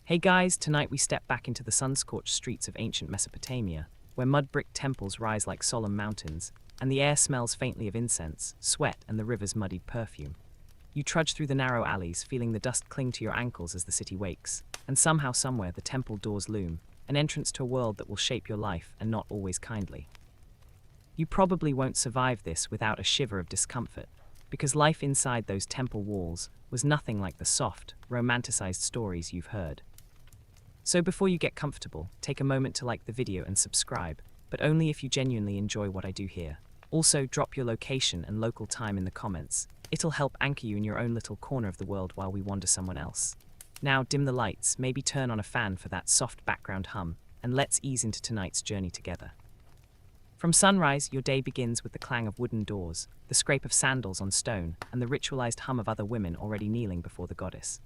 Hey guys, tonight we step back into the sun-scorched streets of ancient Mesopotamia, where mud-brick temples rise like solemn mountains, and the air smells faintly of incense, sweat, and the river's muddied perfume. You trudge through the narrow alleys, feeling the dust cling to your ankles as the city wakes, and somehow, somewhere, the temple doors loom, an entrance to a world that will shape your life, and not always kindly. You probably won't survive this without a shiver of discomfort, because life inside those temple walls was nothing like the soft, romanticized stories you've heard. So before you get comfortable, take a moment to like the video and subscribe, but only if you genuinely enjoy what I do here. Also, drop your location and local time in the comments. It'll help anchor you in your own little corner of the world while we wander somewhere else. Now, dim the lights, maybe turn on a fan for that soft background hum, and let's ease into tonight's journey together. From sunrise, your day begins with the clang of wooden doors, the scrape of sandals on stone, and the ritualized hum of other women already kneeling before the goddess.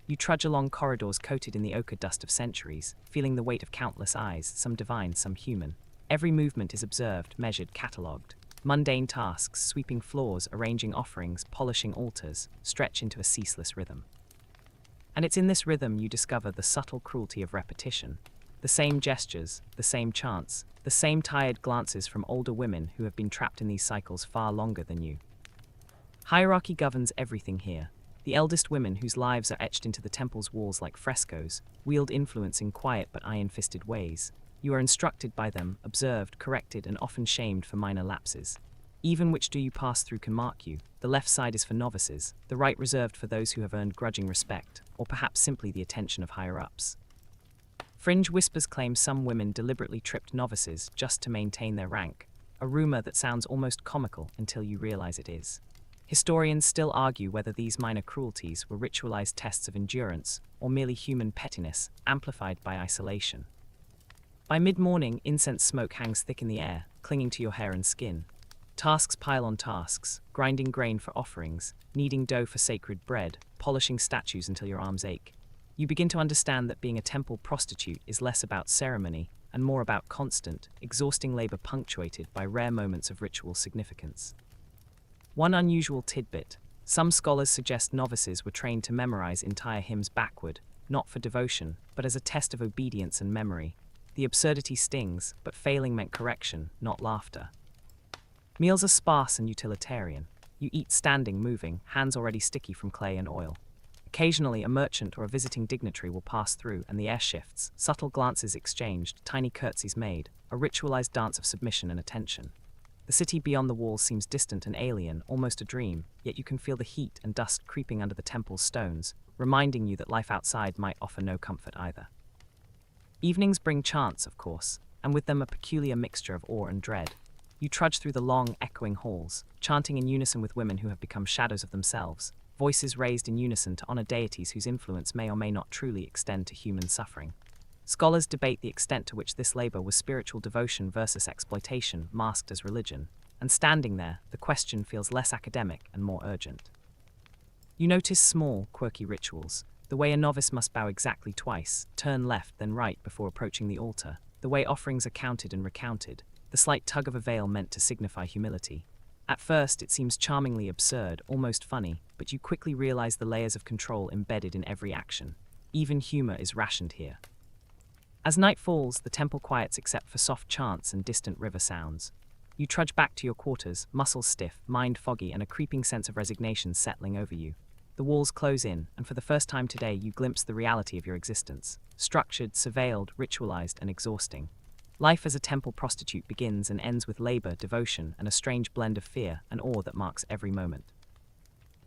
You trudge along corridors coated in the ochre dust of centuries, feeling the weight of countless eyes, some divine, some human. Every movement is observed, measured, catalogued. Mundane tasks, sweeping floors, arranging offerings, polishing altars, stretch into a ceaseless rhythm. And it's in this rhythm you discover the subtle cruelty of repetition. The same gestures, the same chants, the same tired glances from older women who have been trapped in these cycles far longer than you. Hierarchy governs everything here. The eldest women, whose lives are etched into the temple's walls like frescoes, wield influence in quiet but iron-fisted ways. You are instructed by them, observed, corrected, and often shamed for minor lapses. Even which door you pass through can mark you. The left side is for novices, the right reserved for those who have earned grudging respect, or perhaps simply the attention of higher-ups. Fringe whispers claim some women deliberately tripped novices just to maintain their rank, a rumor that sounds almost comical until you realize it is. Historians still argue whether these minor cruelties were ritualized tests of endurance or merely human pettiness, amplified by isolation. By mid-morning, incense smoke hangs thick in the air, clinging to your hair and skin. Tasks pile on tasks, grinding grain for offerings, kneading dough for sacred bread, polishing statues until your arms ache. You begin to understand that being a temple prostitute is less about ceremony and more about constant, exhausting labor punctuated by rare moments of ritual significance. One unusual tidbit: some scholars suggest novices were trained to memorize entire hymns backward, not for devotion, but as a test of obedience and memory. The absurdity stings, but failing meant correction, not laughter. Meals are sparse and utilitarian. You eat standing, moving, hands already sticky from clay and oil. Occasionally, a merchant or a visiting dignitary will pass through, and the air shifts, subtle glances exchanged, tiny curtsies made, a ritualized dance of submission and attention. The city beyond the walls seems distant and alien, almost a dream, yet you can feel the heat and dust creeping under the temple's stones, reminding you that life outside might offer no comfort either. Evenings bring chants, of course, and with them a peculiar mixture of awe and dread. You trudge through the long, echoing halls, chanting in unison with women who have become shadows of themselves, voices raised in unison to honor deities whose influence may or may not truly extend to human suffering. Scholars debate the extent to which this labor was spiritual devotion versus exploitation, masked as religion, and standing there, the question feels less academic and more urgent. You notice small, quirky rituals, the way a novice must bow exactly twice, turn left then right before approaching the altar, the way offerings are counted and recounted, the slight tug of a veil meant to signify humility. At first, it seems charmingly absurd, almost funny, but you quickly realize the layers of control embedded in every action. Even humor is rationed here. As night falls, the temple quiets except for soft chants and distant river sounds. You trudge back to your quarters, muscles stiff, mind foggy, and a creeping sense of resignation settling over you. The walls close in, and for the first time today you glimpse the reality of your existence. Structured, surveilled, ritualized, and exhausting. Life as a temple prostitute begins and ends with labor, devotion, and a strange blend of fear and awe that marks every moment.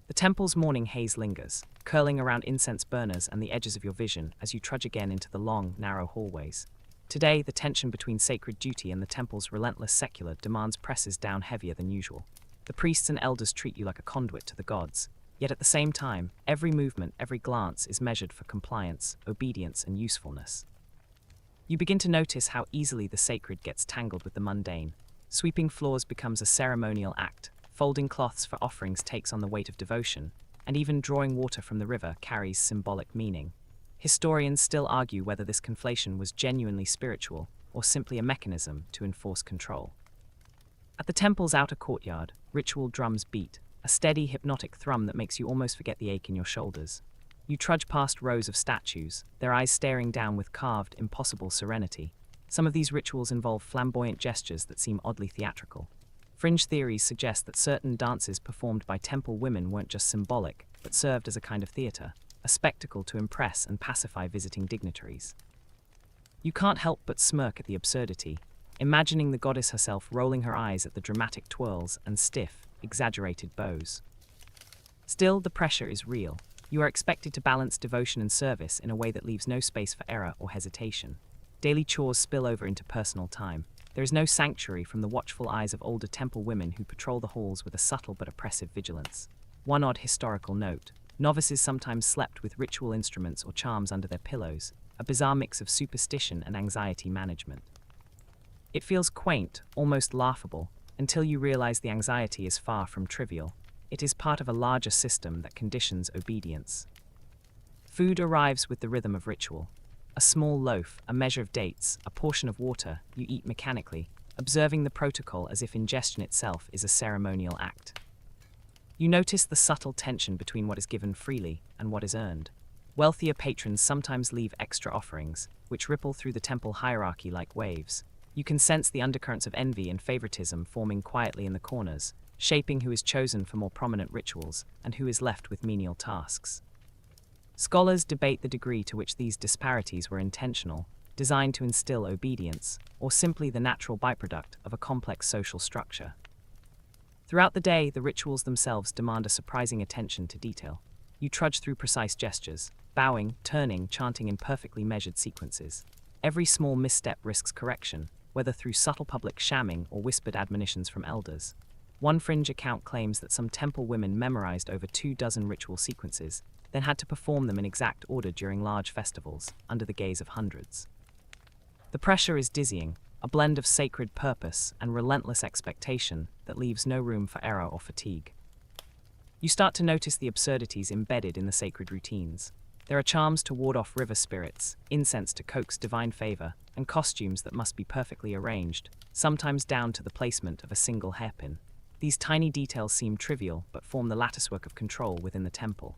The temple's morning haze lingers, curling around incense burners and the edges of your vision as you trudge again into the long, narrow hallways. Today, the tension between sacred duty and the temple's relentless secular demands presses down heavier than usual. The priests and elders treat you like a conduit to the gods, yet at the same time, every movement, every glance is measured for compliance, obedience, and usefulness. You begin to notice how easily the sacred gets tangled with the mundane. Sweeping floors becomes a ceremonial act, folding cloths for offerings takes on the weight of devotion, and even drawing water from the river carries symbolic meaning. Historians still argue whether this conflation was genuinely spiritual or simply a mechanism to enforce control. At the temple's outer courtyard, ritual drums beat, a steady, hypnotic thrum that makes you almost forget the ache in your shoulders. You trudge past rows of statues, their eyes staring down with carved, impossible serenity. Some of these rituals involve flamboyant gestures that seem oddly theatrical. Fringe theories suggest that certain dances performed by temple women weren't just symbolic, but served as a kind of theater, a spectacle to impress and pacify visiting dignitaries. You can't help but smirk at the absurdity, imagining the goddess herself rolling her eyes at the dramatic twirls and stiff, exaggerated bows. Still, the pressure is real. You are expected to balance devotion and service in a way that leaves no space for error or hesitation. Daily chores spill over into personal time. There is no sanctuary from the watchful eyes of older temple women who patrol the halls with a subtle but oppressive vigilance. One odd historical note: novices sometimes slept with ritual instruments or charms under their pillows, a bizarre mix of superstition and anxiety management. It feels quaint, almost laughable, until you realize the anxiety is far from trivial. It is part of a larger system that conditions obedience. Food arrives with the rhythm of ritual. A small loaf, a measure of dates, a portion of water, you eat mechanically, observing the protocol as if ingestion itself is a ceremonial act. You notice the subtle tension between what is given freely and what is earned. Wealthier patrons sometimes leave extra offerings, which ripple through the temple hierarchy like waves. You can sense the undercurrents of envy and favoritism forming quietly in the corners, shaping who is chosen for more prominent rituals and who is left with menial tasks. Scholars debate the degree to which these disparities were intentional, designed to instill obedience, or simply the natural byproduct of a complex social structure. Throughout the day, the rituals themselves demand a surprising attention to detail. You trudge through precise gestures, bowing, turning, chanting in perfectly measured sequences. Every small misstep risks correction, whether through subtle public shamming or whispered admonitions from elders. One fringe account claims that some temple women memorized over 24 ritual sequences, then had to perform them in exact order during large festivals, under the gaze of hundreds. The pressure is dizzying, a blend of sacred purpose and relentless expectation that leaves no room for error or fatigue. You start to notice the absurdities embedded in the sacred routines. There are charms to ward off river spirits, incense to coax divine favor, and costumes that must be perfectly arranged, sometimes down to the placement of a single hairpin. These tiny details seem trivial, but form the latticework of control within the temple.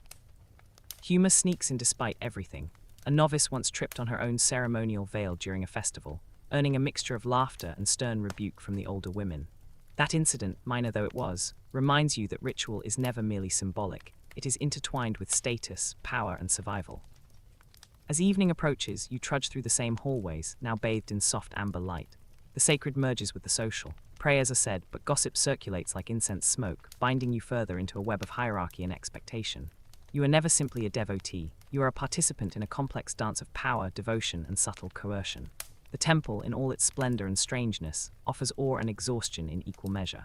Humor sneaks in despite everything. A novice once tripped on her own ceremonial veil during a festival, earning a mixture of laughter and stern rebuke from the older women. That incident, minor though it was, reminds you that ritual is never merely symbolic. It is intertwined with status, power, and survival. As evening approaches, you trudge through the same hallways, now bathed in soft amber light. The sacred merges with the social. Prayers are said, but gossip circulates like incense smoke, binding you further into a web of hierarchy and expectation. You are never simply a devotee. You are a participant in a complex dance of power, devotion, and subtle coercion. The temple, in all its splendor and strangeness, offers awe and exhaustion in equal measure.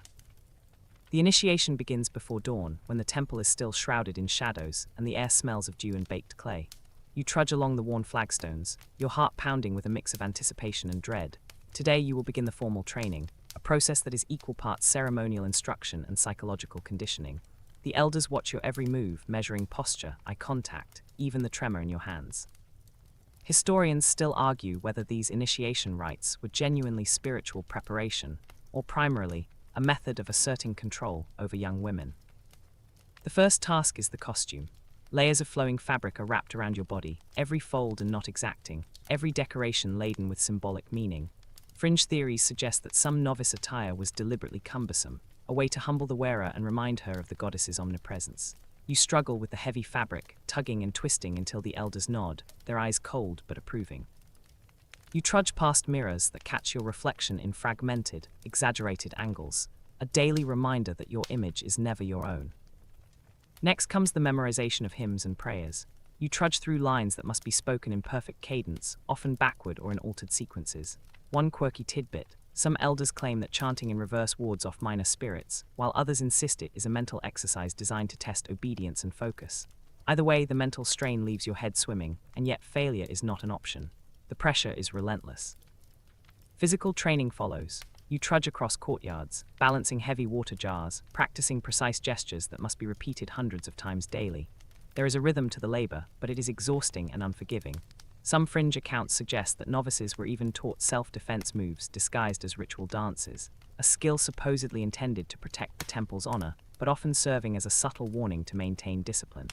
The initiation begins before dawn, when the temple is still shrouded in shadows and the air smells of dew and baked clay. You trudge along the worn flagstones, your heart pounding with a mix of anticipation and dread. Today you will begin the formal training, a process that is equal parts ceremonial instruction and psychological conditioning. The elders watch your every move, measuring posture, eye contact, even the tremor in your hands. Historians still argue whether these initiation rites were genuinely spiritual preparation, or primarily a method of asserting control over young women. The first task is the costume. Layers of flowing fabric are wrapped around your body, every fold and knot exacting, every decoration laden with symbolic meaning. Fringe theories suggest that some novice attire was deliberately cumbersome, a way to humble the wearer and remind her of the goddess's omnipresence. You struggle with the heavy fabric, tugging and twisting until the elders nod, their eyes cold but approving. You trudge past mirrors that catch your reflection in fragmented, exaggerated angles, a daily reminder that your image is never your own. Next comes the memorization of hymns and prayers. You trudge through lines that must be spoken in perfect cadence, often backward or in altered sequences. One quirky tidbit: some elders claim that chanting in reverse wards off minor spirits, while others insist it is a mental exercise designed to test obedience and focus. Either way, the mental strain leaves your head swimming, and yet failure is not an option. The pressure is relentless. Physical training follows. You trudge across courtyards, balancing heavy water jars, practicing precise gestures that must be repeated hundreds of times daily. There is a rhythm to the labor, but it is exhausting and unforgiving. Some fringe accounts suggest that novices were even taught self-defense moves disguised as ritual dances, a skill supposedly intended to protect the temple's honor, but often serving as a subtle warning to maintain discipline.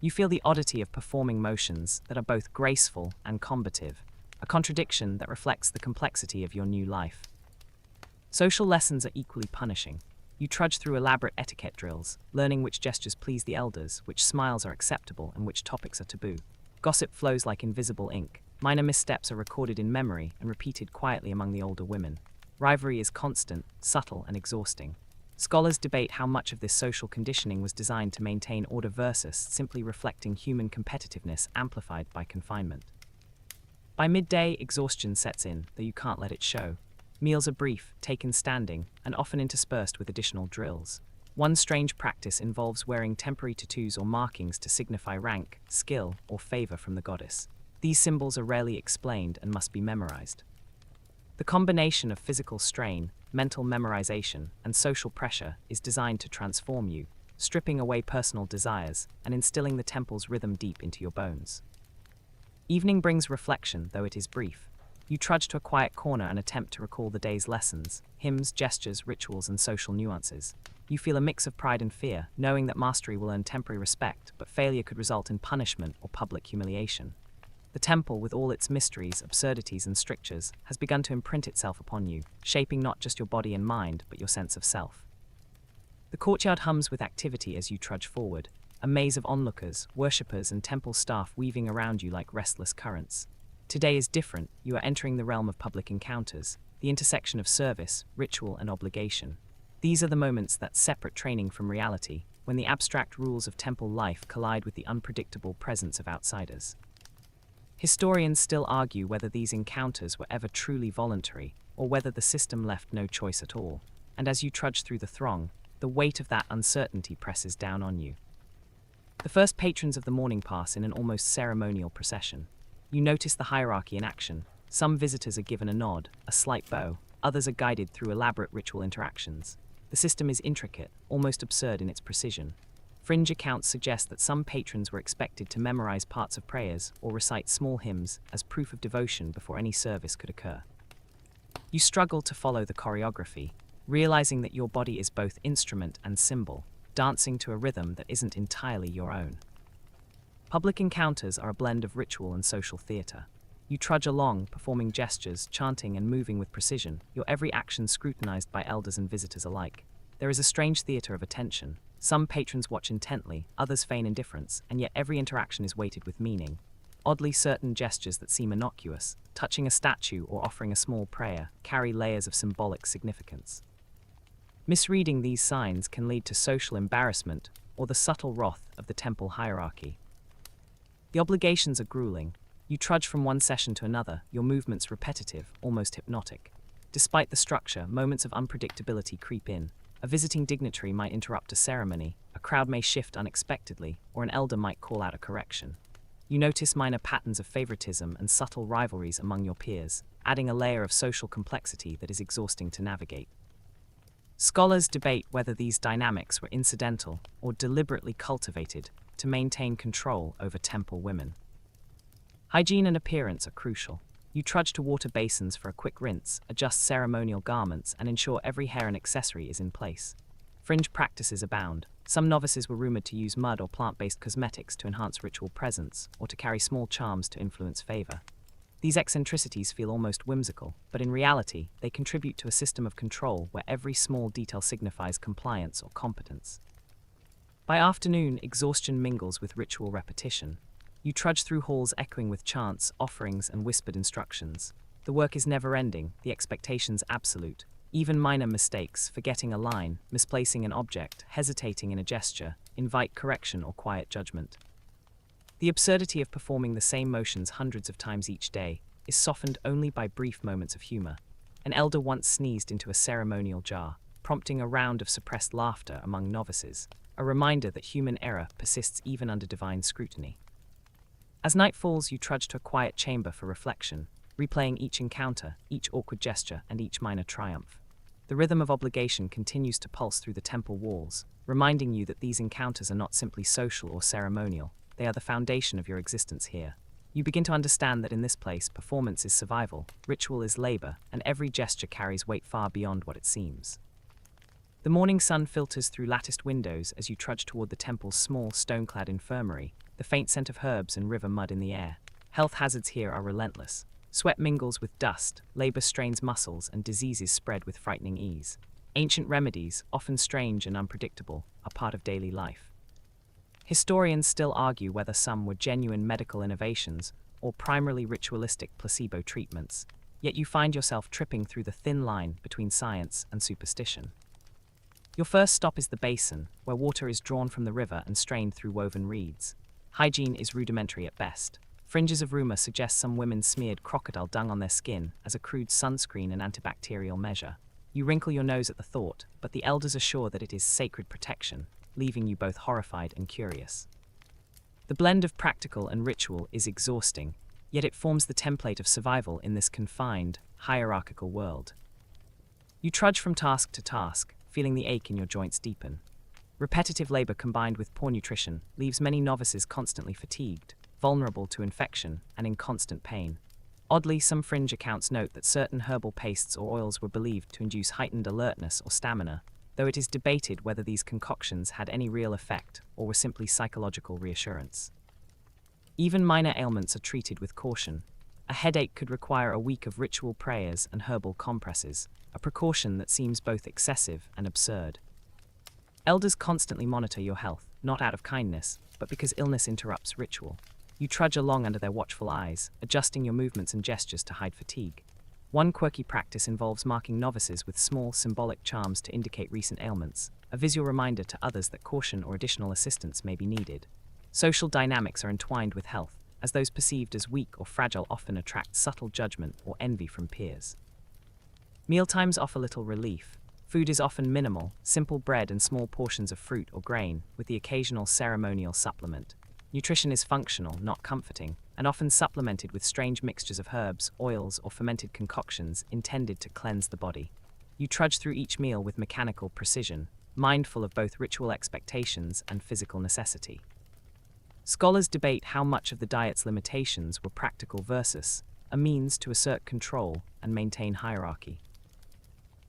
You feel the oddity of performing motions that are both graceful and combative, a contradiction that reflects the complexity of your new life. Social lessons are equally punishing. You trudge through elaborate etiquette drills, learning which gestures please the elders, which smiles are acceptable, and which topics are taboo. Gossip flows like invisible ink. Minor missteps are recorded in memory and repeated quietly among the older women. Rivalry is constant, subtle, and exhausting. Scholars debate how much of this social conditioning was designed to maintain order versus simply reflecting human competitiveness amplified by confinement. By midday, exhaustion sets in, though you can't let it show. Meals are brief, taken standing, and often interspersed with additional drills. One strange practice involves wearing temporary tattoos or markings to signify rank, skill, or favor from the goddess. These symbols are rarely explained and must be memorized. The combination of physical strain, mental memorization, and social pressure is designed to transform you, stripping away personal desires and instilling the temple's rhythm deep into your bones. Evening brings reflection, though it is brief. You trudge to a quiet corner and attempt to recall the day's lessons, hymns, gestures, rituals, and social nuances. You feel a mix of pride and fear, knowing that mastery will earn temporary respect, but failure could result in punishment or public humiliation. The temple, with all its mysteries, absurdities, and strictures, has begun to imprint itself upon you, shaping not just your body and mind, but your sense of self. The courtyard hums with activity as you trudge forward, a maze of onlookers, worshippers, and temple staff weaving around you like restless currents. Today is different. You are entering the realm of public encounters, the intersection of service, ritual, and obligation. These are the moments that separate training from reality, when the abstract rules of temple life collide with the unpredictable presence of outsiders. Historians still argue whether these encounters were ever truly voluntary, or whether the system left no choice at all. And as you trudge through the throng, the weight of that uncertainty presses down on you. The first patrons of the morning pass in an almost ceremonial procession. You notice the hierarchy in action. Some visitors are given a nod, a slight bow. Others are guided through elaborate ritual interactions. The system is intricate, almost absurd in its precision. Fringe accounts suggest that some patrons were expected to memorize parts of prayers or recite small hymns as proof of devotion before any service could occur. You struggle to follow the choreography, realizing that your body is both instrument and symbol, dancing to a rhythm that isn't entirely your own. Public encounters are a blend of ritual and social theater. You trudge along, performing gestures, chanting, and moving with precision, your every action scrutinized by elders and visitors alike. There is a strange theater of attention. Some patrons watch intently, others feign indifference, and yet every interaction is weighted with meaning. Oddly, certain gestures that seem innocuous, touching a statue or offering a small prayer, carry layers of symbolic significance. Misreading these signs can lead to social embarrassment or the subtle wrath of the temple hierarchy. The obligations are grueling. You trudge from one session to another, your movements repetitive, almost hypnotic. Despite the structure, moments of unpredictability creep in. A visiting dignitary might interrupt a ceremony, a crowd may shift unexpectedly, or an elder might call out a correction. You notice minor patterns of favoritism and subtle rivalries among your peers, adding a layer of social complexity that is exhausting to navigate. Scholars debate whether these dynamics were incidental or deliberately cultivated to maintain control over temple women. Hygiene and appearance are crucial. You trudge to water basins for a quick rinse, adjust ceremonial garments, and ensure every hair and accessory is in place. Fringe practices abound. Some novices were rumored to use mud or plant-based cosmetics to enhance ritual presence, or to carry small charms to influence favor. These eccentricities feel almost whimsical, but in reality, they contribute to a system of control where every small detail signifies compliance or competence. By afternoon, exhaustion mingles with ritual repetition. You trudge through halls echoing with chants, offerings, and whispered instructions. The work is never-ending, the expectations absolute. Even minor mistakes, forgetting a line, misplacing an object, hesitating in a gesture, invite correction or quiet judgment. The absurdity of performing the same motions hundreds of times each day is softened only by brief moments of humor. An elder once sneezed into a ceremonial jar, prompting a round of suppressed laughter among novices, a reminder that human error persists even under divine scrutiny. As night falls, you trudge to a quiet chamber for reflection, replaying each encounter, each awkward gesture, and each minor triumph. The rhythm of obligation continues to pulse through the temple walls, reminding you that these encounters are not simply social or ceremonial, they are the foundation of your existence here. You begin to understand that in this place, performance is survival, ritual is labor, and every gesture carries weight far beyond what it seems. The morning sun filters through latticed windows as you trudge toward the temple's small, stone-clad infirmary, the faint scent of herbs and river mud in the air. Health hazards here are relentless. Sweat mingles with dust, labor strains muscles, and diseases spread with frightening ease. Ancient remedies, often strange and unpredictable, are part of daily life. Historians still argue whether some were genuine medical innovations or primarily ritualistic placebo treatments, yet you find yourself tripping through the thin line between science and superstition. Your first stop is the basin, where water is drawn from the river and strained through woven reeds. Hygiene is rudimentary at best. Fringes of rumor suggest some women smeared crocodile dung on their skin as a crude sunscreen and antibacterial measure. You wrinkle your nose at the thought, but the elders assure that it is sacred protection, leaving you both horrified and curious. The blend of practical and ritual is exhausting, yet it forms the template of survival in this confined, hierarchical world. You trudge from task to task, feeling the ache in your joints deepen. Repetitive labor combined with poor nutrition leaves many novices constantly fatigued, vulnerable to infection, and in constant pain. Oddly, some fringe accounts note that certain herbal pastes or oils were believed to induce heightened alertness or stamina, though it is debated whether these concoctions had any real effect or were simply psychological reassurance. Even minor ailments are treated with caution. A headache could require a week of ritual prayers and herbal compresses, a precaution that seems both excessive and absurd. Elders constantly monitor your health, not out of kindness, but because illness interrupts ritual. You trudge along under their watchful eyes, adjusting your movements and gestures to hide fatigue. One quirky practice involves marking novices with small, symbolic charms to indicate recent ailments, a visual reminder to others that caution or additional assistance may be needed. Social dynamics are entwined with health, as those perceived as weak or fragile often attract subtle judgment or envy from peers. Mealtimes offer little relief. Food is often minimal, simple bread and small portions of fruit or grain, with the occasional ceremonial supplement. Nutrition is functional, not comforting, and often supplemented with strange mixtures of herbs, oils, or fermented concoctions intended to cleanse the body. You trudge through each meal with mechanical precision, mindful of both ritual expectations and physical necessity. Scholars debate how much of the diet's limitations were practical versus a means to assert control and maintain hierarchy.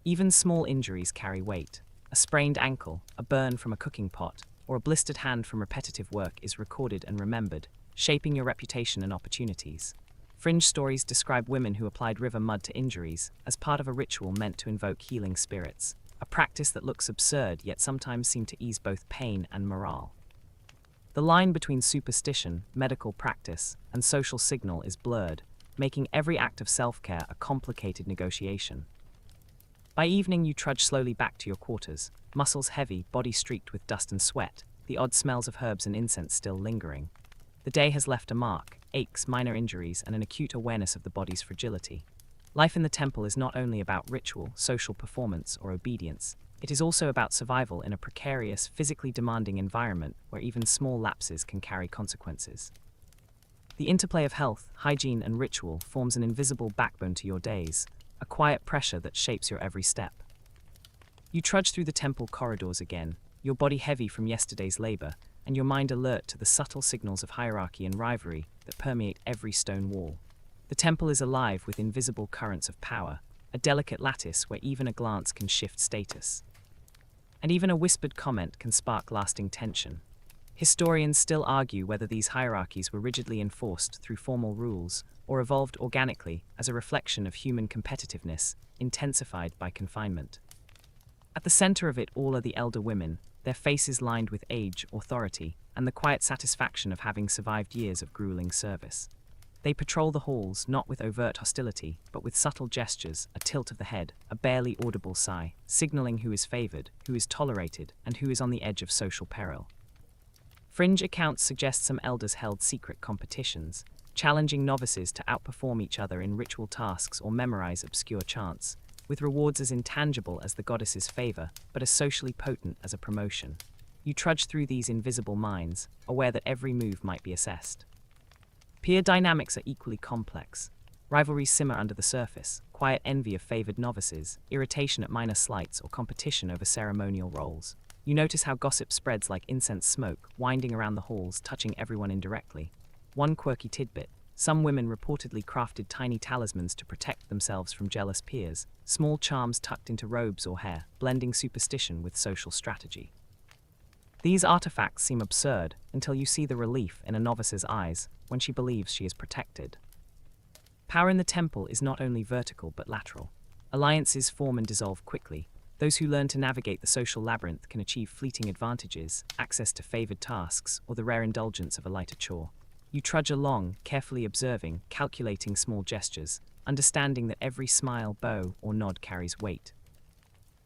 Even small injuries carry weight. A sprained ankle, a burn from a cooking pot, or a blistered hand from repetitive work is recorded and remembered, shaping your reputation and opportunities. Fringe stories describe women who applied river mud to injuries as part of a ritual meant to invoke healing spirits, a practice that looks absurd yet sometimes seems to ease both pain and morale. The line between superstition, medical practice, and social signal is blurred, making every act of self-care a complicated negotiation. By evening, you trudge slowly back to your quarters, muscles heavy, body streaked with dust and sweat, the odd smells of herbs and incense still lingering. The day has left a mark, aches, minor injuries, and an acute awareness of the body's fragility. Life in the temple is not only about ritual, social performance, or obedience. It is also about survival in a precarious, physically demanding environment where even small lapses can carry consequences. The interplay of health, hygiene, and ritual forms an invisible backbone to your days, a quiet pressure that shapes your every step. You trudge through the temple corridors again, your body heavy from yesterday's labor, and your mind alert to the subtle signals of hierarchy and rivalry that permeate every stone wall. The temple is alive with invisible currents of power, a delicate lattice where even a glance can shift status. And even a whispered comment can spark lasting tension. Historians still argue whether these hierarchies were rigidly enforced through formal rules or evolved organically as a reflection of human competitiveness, intensified by confinement. At the center of it all are the elder women, their faces lined with age, authority, and the quiet satisfaction of having survived years of grueling service. They patrol the halls not with overt hostility, but with subtle gestures, a tilt of the head, a barely audible sigh, signaling who is favored, who is tolerated, and who is on the edge of social peril. Fringe accounts suggest some elders held secret competitions, challenging novices to outperform each other in ritual tasks or memorize obscure chants, with rewards as intangible as the goddess's favor, but as socially potent as a promotion. You trudge through these invisible mines, aware that every move might be assessed. Peer dynamics are equally complex. Rivalries simmer under the surface, quiet envy of favored novices, irritation at minor slights, or competition over ceremonial roles. You notice how gossip spreads like incense smoke, winding around the halls, touching everyone indirectly. One quirky tidbit: some women reportedly crafted tiny talismans to protect themselves from jealous peers, small charms tucked into robes or hair, blending superstition with social strategy. These artifacts seem absurd until you see the relief in a novice's eyes when she believes she is protected. Power in the temple is not only vertical but lateral. Alliances form and dissolve quickly. Those who learn to navigate the social labyrinth can achieve fleeting advantages, access to favored tasks, or the rare indulgence of a lighter chore. You trudge along, carefully observing, calculating small gestures, understanding that every smile, bow, or nod carries weight.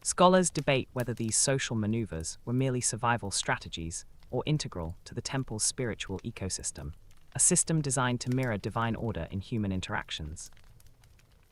Scholars debate whether these social maneuvers were merely survival strategies or integral to the temple's spiritual ecosystem, a system designed to mirror divine order in human interactions.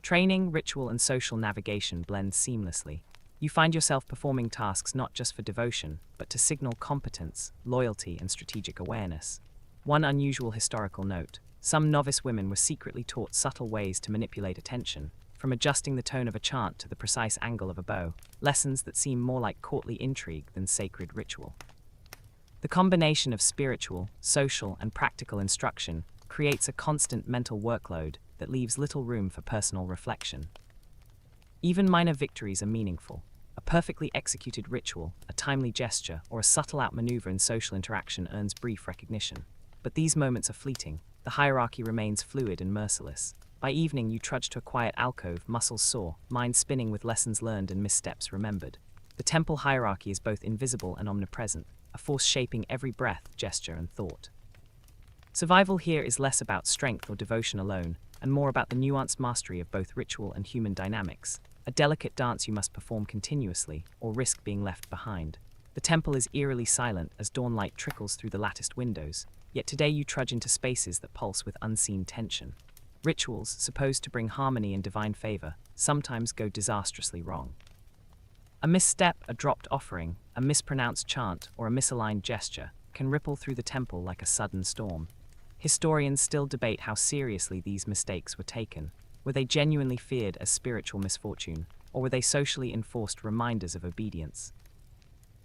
Training, ritual, and social navigation blend seamlessly. You find yourself performing tasks not just for devotion, but to signal competence, loyalty, and strategic awareness. One unusual historical note: some novice women were secretly taught subtle ways to manipulate attention, from adjusting the tone of a chant to the precise angle of a bow, lessons that seem more like courtly intrigue than sacred ritual. The combination of spiritual, social, and practical instruction creates a constant mental workload that leaves little room for personal reflection. Even minor victories are meaningful. A perfectly executed ritual, a timely gesture, or a subtle outmaneuver in social interaction earns brief recognition. But these moments are fleeting. The hierarchy remains fluid and merciless. By evening, you trudge to a quiet alcove, muscles sore, mind spinning with lessons learned and missteps remembered. The temple hierarchy is both invisible and omnipresent, a force shaping every breath, gesture, and thought. Survival here is less about strength or devotion alone, and more about the nuanced mastery of both ritual and human dynamics, a delicate dance you must perform continuously, or risk being left behind. The temple is eerily silent as dawnlight trickles through the latticed windows, yet today you trudge into spaces that pulse with unseen tension. Rituals, supposed to bring harmony and divine favor, sometimes go disastrously wrong. A misstep, a dropped offering, a mispronounced chant, or a misaligned gesture can ripple through the temple like a sudden storm. Historians still debate how seriously these mistakes were taken. Were they genuinely feared as spiritual misfortune, or were they socially enforced reminders of obedience?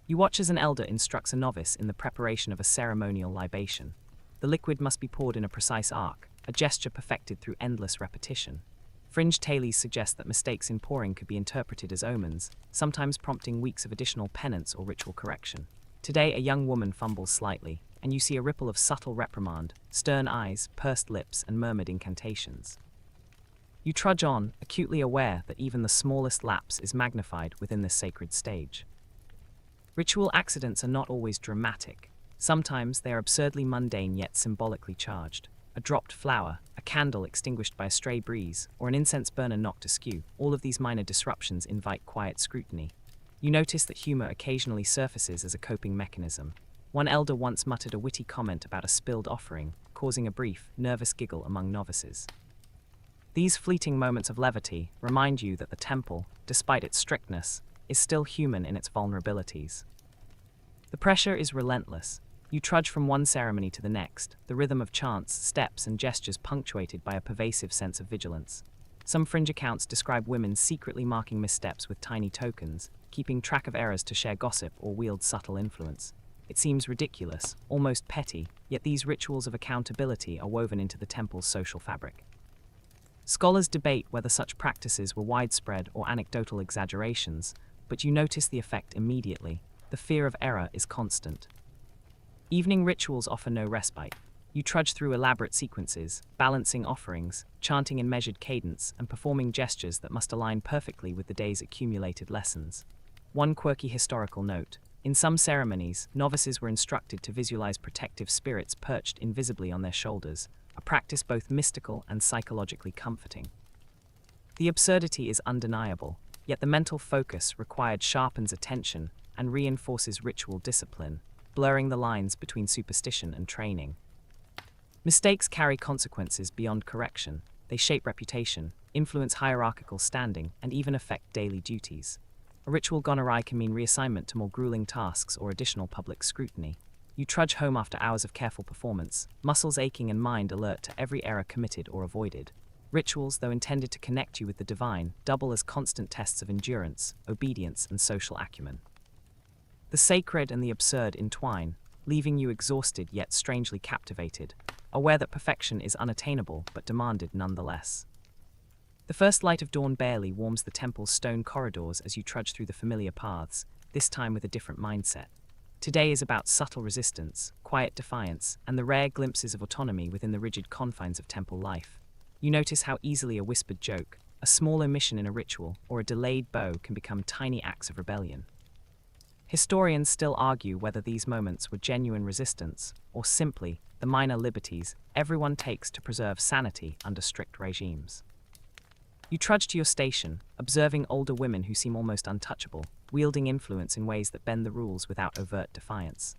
You watch as an elder instructs a novice in the preparation of a ceremonial libation. The liquid must be poured in a precise arc, a gesture perfected through endless repetition. Fringe tailies suggest that mistakes in pouring could be interpreted as omens, sometimes prompting weeks of additional penance or ritual correction. Today, a young woman fumbles slightly, and you see a ripple of subtle reprimand, stern eyes, pursed lips, and murmured incantations. You trudge on, acutely aware that even the smallest lapse is magnified within this sacred stage. Ritual accidents are not always dramatic. Sometimes they are absurdly mundane yet symbolically charged. A dropped flower, a candle extinguished by a stray breeze, or an incense burner knocked askew, all of these minor disruptions invite quiet scrutiny. You notice that humor occasionally surfaces as a coping mechanism. One elder once muttered a witty comment about a spilled offering, causing a brief, nervous giggle among novices. These fleeting moments of levity remind you that the temple, despite its strictness, is still human in its vulnerabilities. The pressure is relentless. You trudge from one ceremony to the next, the rhythm of chants, steps, and gestures punctuated by a pervasive sense of vigilance. Some fringe accounts describe women secretly marking missteps with tiny tokens, keeping track of errors to share gossip or wield subtle influence. It seems ridiculous, almost petty, yet these rituals of accountability are woven into the temple's social fabric. Scholars debate whether such practices were widespread or anecdotal exaggerations, but you notice the effect immediately. The fear of error is constant. Evening rituals offer no respite. You trudge through elaborate sequences, balancing offerings, chanting in measured cadence, and performing gestures that must align perfectly with the day's accumulated lessons. One quirky historical note: in some ceremonies, novices were instructed to visualize protective spirits perched invisibly on their shoulders, a practice both mystical and psychologically comforting. The absurdity is undeniable, yet the mental focus required sharpens attention and reinforces ritual discipline, blurring the lines between superstition and training. Mistakes carry consequences beyond correction. They shape reputation, influence hierarchical standing, and even affect daily duties. A ritual gone awry can mean reassignment to more grueling tasks or additional public scrutiny. You trudge home after hours of careful performance, muscles aching and mind alert to every error committed or avoided. Rituals, though intended to connect you with the divine, double as constant tests of endurance, obedience, and social acumen. The sacred and the absurd entwine, leaving you exhausted yet strangely captivated, aware that perfection is unattainable but demanded nonetheless. The first light of dawn barely warms the temple's stone corridors as you trudge through the familiar paths, this time with a different mindset. Today is about subtle resistance, quiet defiance, and the rare glimpses of autonomy within the rigid confines of temple life. You notice how easily a whispered joke, a small omission in a ritual, or a delayed bow can become tiny acts of rebellion. Historians still argue whether these moments were genuine resistance, or simply the minor liberties everyone takes to preserve sanity under strict regimes. You trudge to your station, observing older women who seem almost untouchable, wielding influence in ways that bend the rules without overt defiance.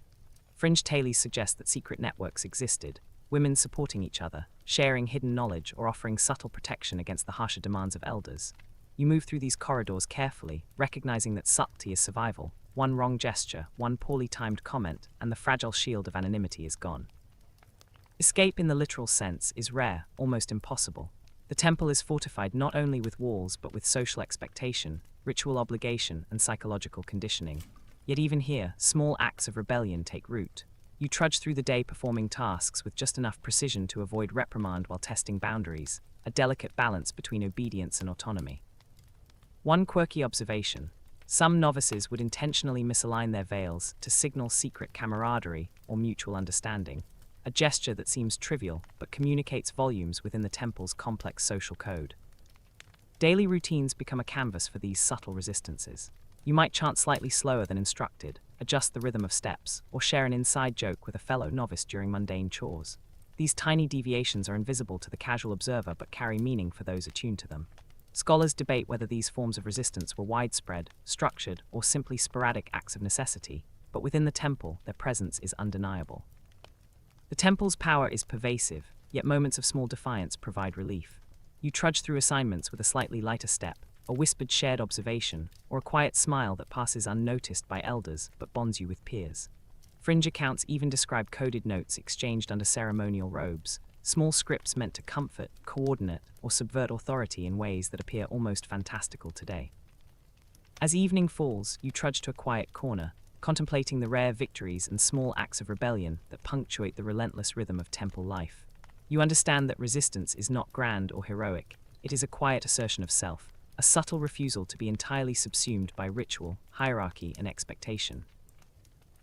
Fringe tales suggest that secret networks existed, women supporting each other, sharing hidden knowledge, or offering subtle protection against the harsher demands of elders. You move through these corridors carefully, recognizing that subtlety is survival. One wrong gesture, one poorly timed comment, and the fragile shield of anonymity is gone. Escape in the literal sense is rare, almost impossible. The temple is fortified not only with walls but with social expectation, ritual obligation, and psychological conditioning. Yet even here, small acts of rebellion take root. You trudge through the day performing tasks with just enough precision to avoid reprimand while testing boundaries, a delicate balance between obedience and autonomy. One quirky observation: some novices would intentionally misalign their veils to signal secret camaraderie or mutual understanding, a gesture that seems trivial but communicates volumes within the temple's complex social code. Daily routines become a canvas for these subtle resistances. You might chant slightly slower than instructed, adjust the rhythm of steps, or share an inside joke with a fellow novice during mundane chores. These tiny deviations are invisible to the casual observer but carry meaning for those attuned to them. Scholars debate whether these forms of resistance were widespread, structured, or simply sporadic acts of necessity, but within the temple, their presence is undeniable. The temple's power is pervasive, yet moments of small defiance provide relief. You trudge through assignments with a slightly lighter step, a whispered shared observation, or a quiet smile that passes unnoticed by elders but bonds you with peers. Fringe accounts even describe coded notes exchanged under ceremonial robes, small scripts meant to comfort, coordinate, or subvert authority in ways that appear almost fantastical today. As evening falls, you trudge to a quiet corner, contemplating the rare victories and small acts of rebellion that punctuate the relentless rhythm of temple life. You understand that resistance is not grand or heroic, it is a quiet assertion of self, a subtle refusal to be entirely subsumed by ritual, hierarchy, and expectation.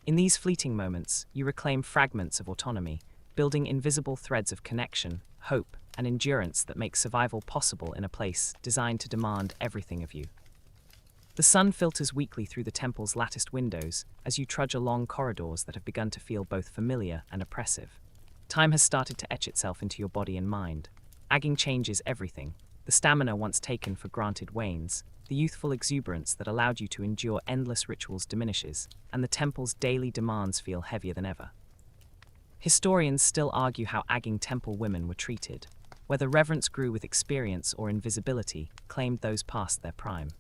In these fleeting moments, you reclaim fragments of autonomy, building invisible threads of connection, hope, and endurance that make survival possible in a place designed to demand everything of you. The sun filters weakly through the temple's latticed windows as you trudge along corridors that have begun to feel both familiar and oppressive. Time has started to etch itself into your body and mind. Aging changes everything. The stamina once taken for granted wanes, the youthful exuberance that allowed you to endure endless rituals diminishes, and the temple's daily demands feel heavier than ever. Historians still argue how aging temple women were treated. Whether reverence grew with experience or invisibility, claimed those past their prime.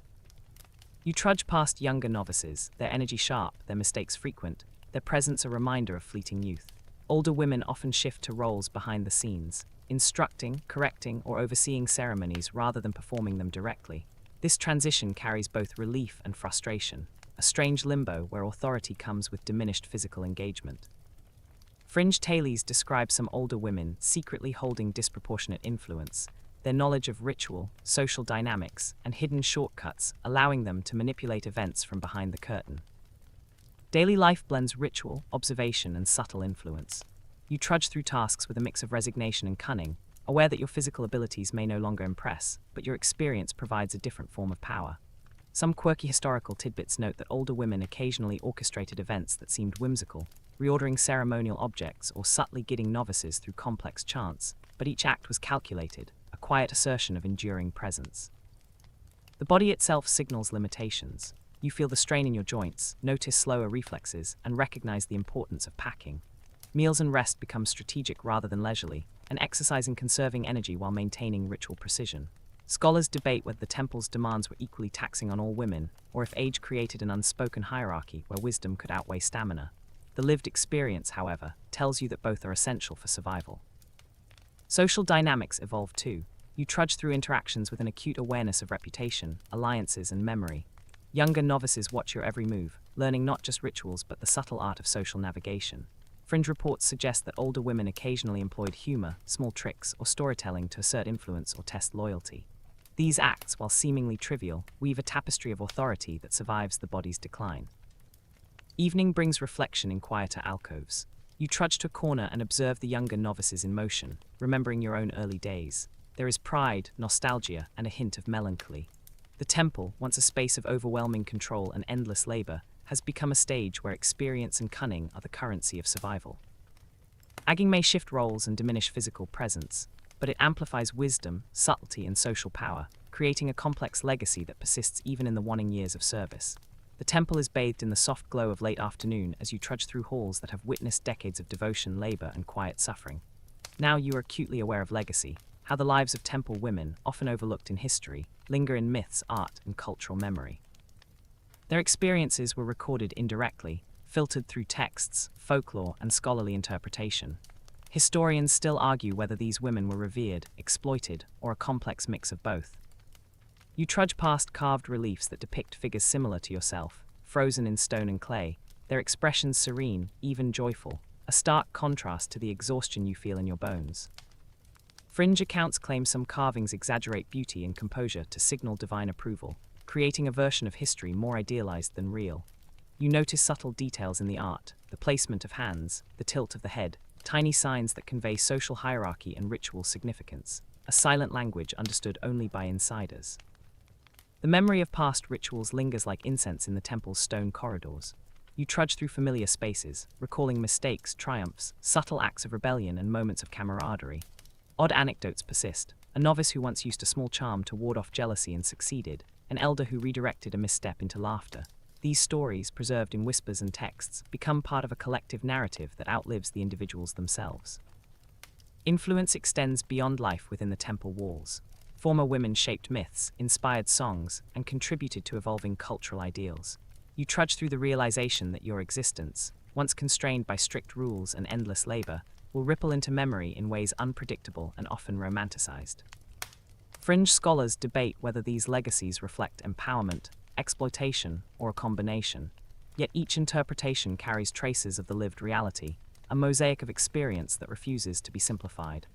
You trudge past younger novices, their energy sharp, their mistakes frequent, their presence a reminder of fleeting youth. Older women often shift to roles behind the scenes, instructing, correcting, or overseeing ceremonies rather than performing them directly. This transition carries both relief and frustration, a strange limbo where authority comes with diminished physical engagement. Fringe tales describe some older women secretly holding disproportionate influence, their knowledge of ritual, social dynamics, and hidden shortcuts allowing them to manipulate events from behind the curtain. Daily life blends ritual, observation, and subtle influence. You trudge through tasks with a mix of resignation and cunning, aware that your physical abilities may no longer impress, but your experience provides a different form of power. Some quirky historical tidbits note that older women occasionally orchestrated events that seemed whimsical, reordering ceremonial objects or subtly guiding novices through complex chants, but each act was calculated, a quiet assertion of enduring presence. The body itself signals limitations. You feel the strain in your joints, notice slower reflexes, and recognize the importance of packing. Meals and rest become strategic rather than leisurely, and exercising conserving energy while maintaining ritual precision. Scholars debate whether the temple's demands were equally taxing on all women, or if age created an unspoken hierarchy where wisdom could outweigh stamina. The lived experience, however, tells you that both are essential for survival. Social dynamics evolve too. You trudge through interactions with an acute awareness of reputation, alliances, and memory. Younger novices watch your every move, learning not just rituals but the subtle art of social navigation. Fringe reports suggest that older women occasionally employed humor, small tricks, or storytelling to assert influence or test loyalty. These acts, while seemingly trivial, weave a tapestry of authority that survives the body's decline. Evening brings reflection in quieter alcoves. You trudge to a corner and observe the younger novices in motion, remembering your own early days. There is pride, nostalgia, and a hint of melancholy. The temple, once a space of overwhelming control and endless labor, has become a stage where experience and cunning are the currency of survival. Agging may shift roles and diminish physical presence, but it amplifies wisdom, subtlety, and social power, creating a complex legacy that persists even in the waning years of service. The temple is bathed in the soft glow of late afternoon as you trudge through halls that have witnessed decades of devotion, labor, and quiet suffering. Now you are acutely aware of legacy, how the lives of temple women, often overlooked in history, linger in myths, art, and cultural memory. Their experiences were recorded indirectly, filtered through texts, folklore, and scholarly interpretation. Historians still argue whether these women were revered, exploited, or a complex mix of both. You trudge past carved reliefs that depict figures similar to yourself, frozen in stone and clay, their expressions serene, even joyful, a stark contrast to the exhaustion you feel in your bones. Fringe accounts claim some carvings exaggerate beauty and composure to signal divine approval, creating a version of history more idealized than real. You notice subtle details in the art, the placement of hands, the tilt of the head, tiny signs that convey social hierarchy and ritual significance, a silent language understood only by insiders. The memory of past rituals lingers like incense in the temple's stone corridors. You trudge through familiar spaces, recalling mistakes, triumphs, subtle acts of rebellion, and moments of camaraderie. Odd anecdotes persist. A novice who once used a small charm to ward off jealousy and succeeded, an elder who redirected a misstep into laughter. These stories, preserved in whispers and texts, become part of a collective narrative that outlives the individuals themselves. Influence extends beyond life within the temple walls. Former women shaped myths, inspired songs, and contributed to evolving cultural ideals. You trudge through the realization that your existence, once constrained by strict rules and endless labor, will ripple into memory in ways unpredictable and often romanticized. Fringe scholars debate whether these legacies reflect empowerment, exploitation, or a combination, yet each interpretation carries traces of the lived reality, a mosaic of experience that refuses to be simplified.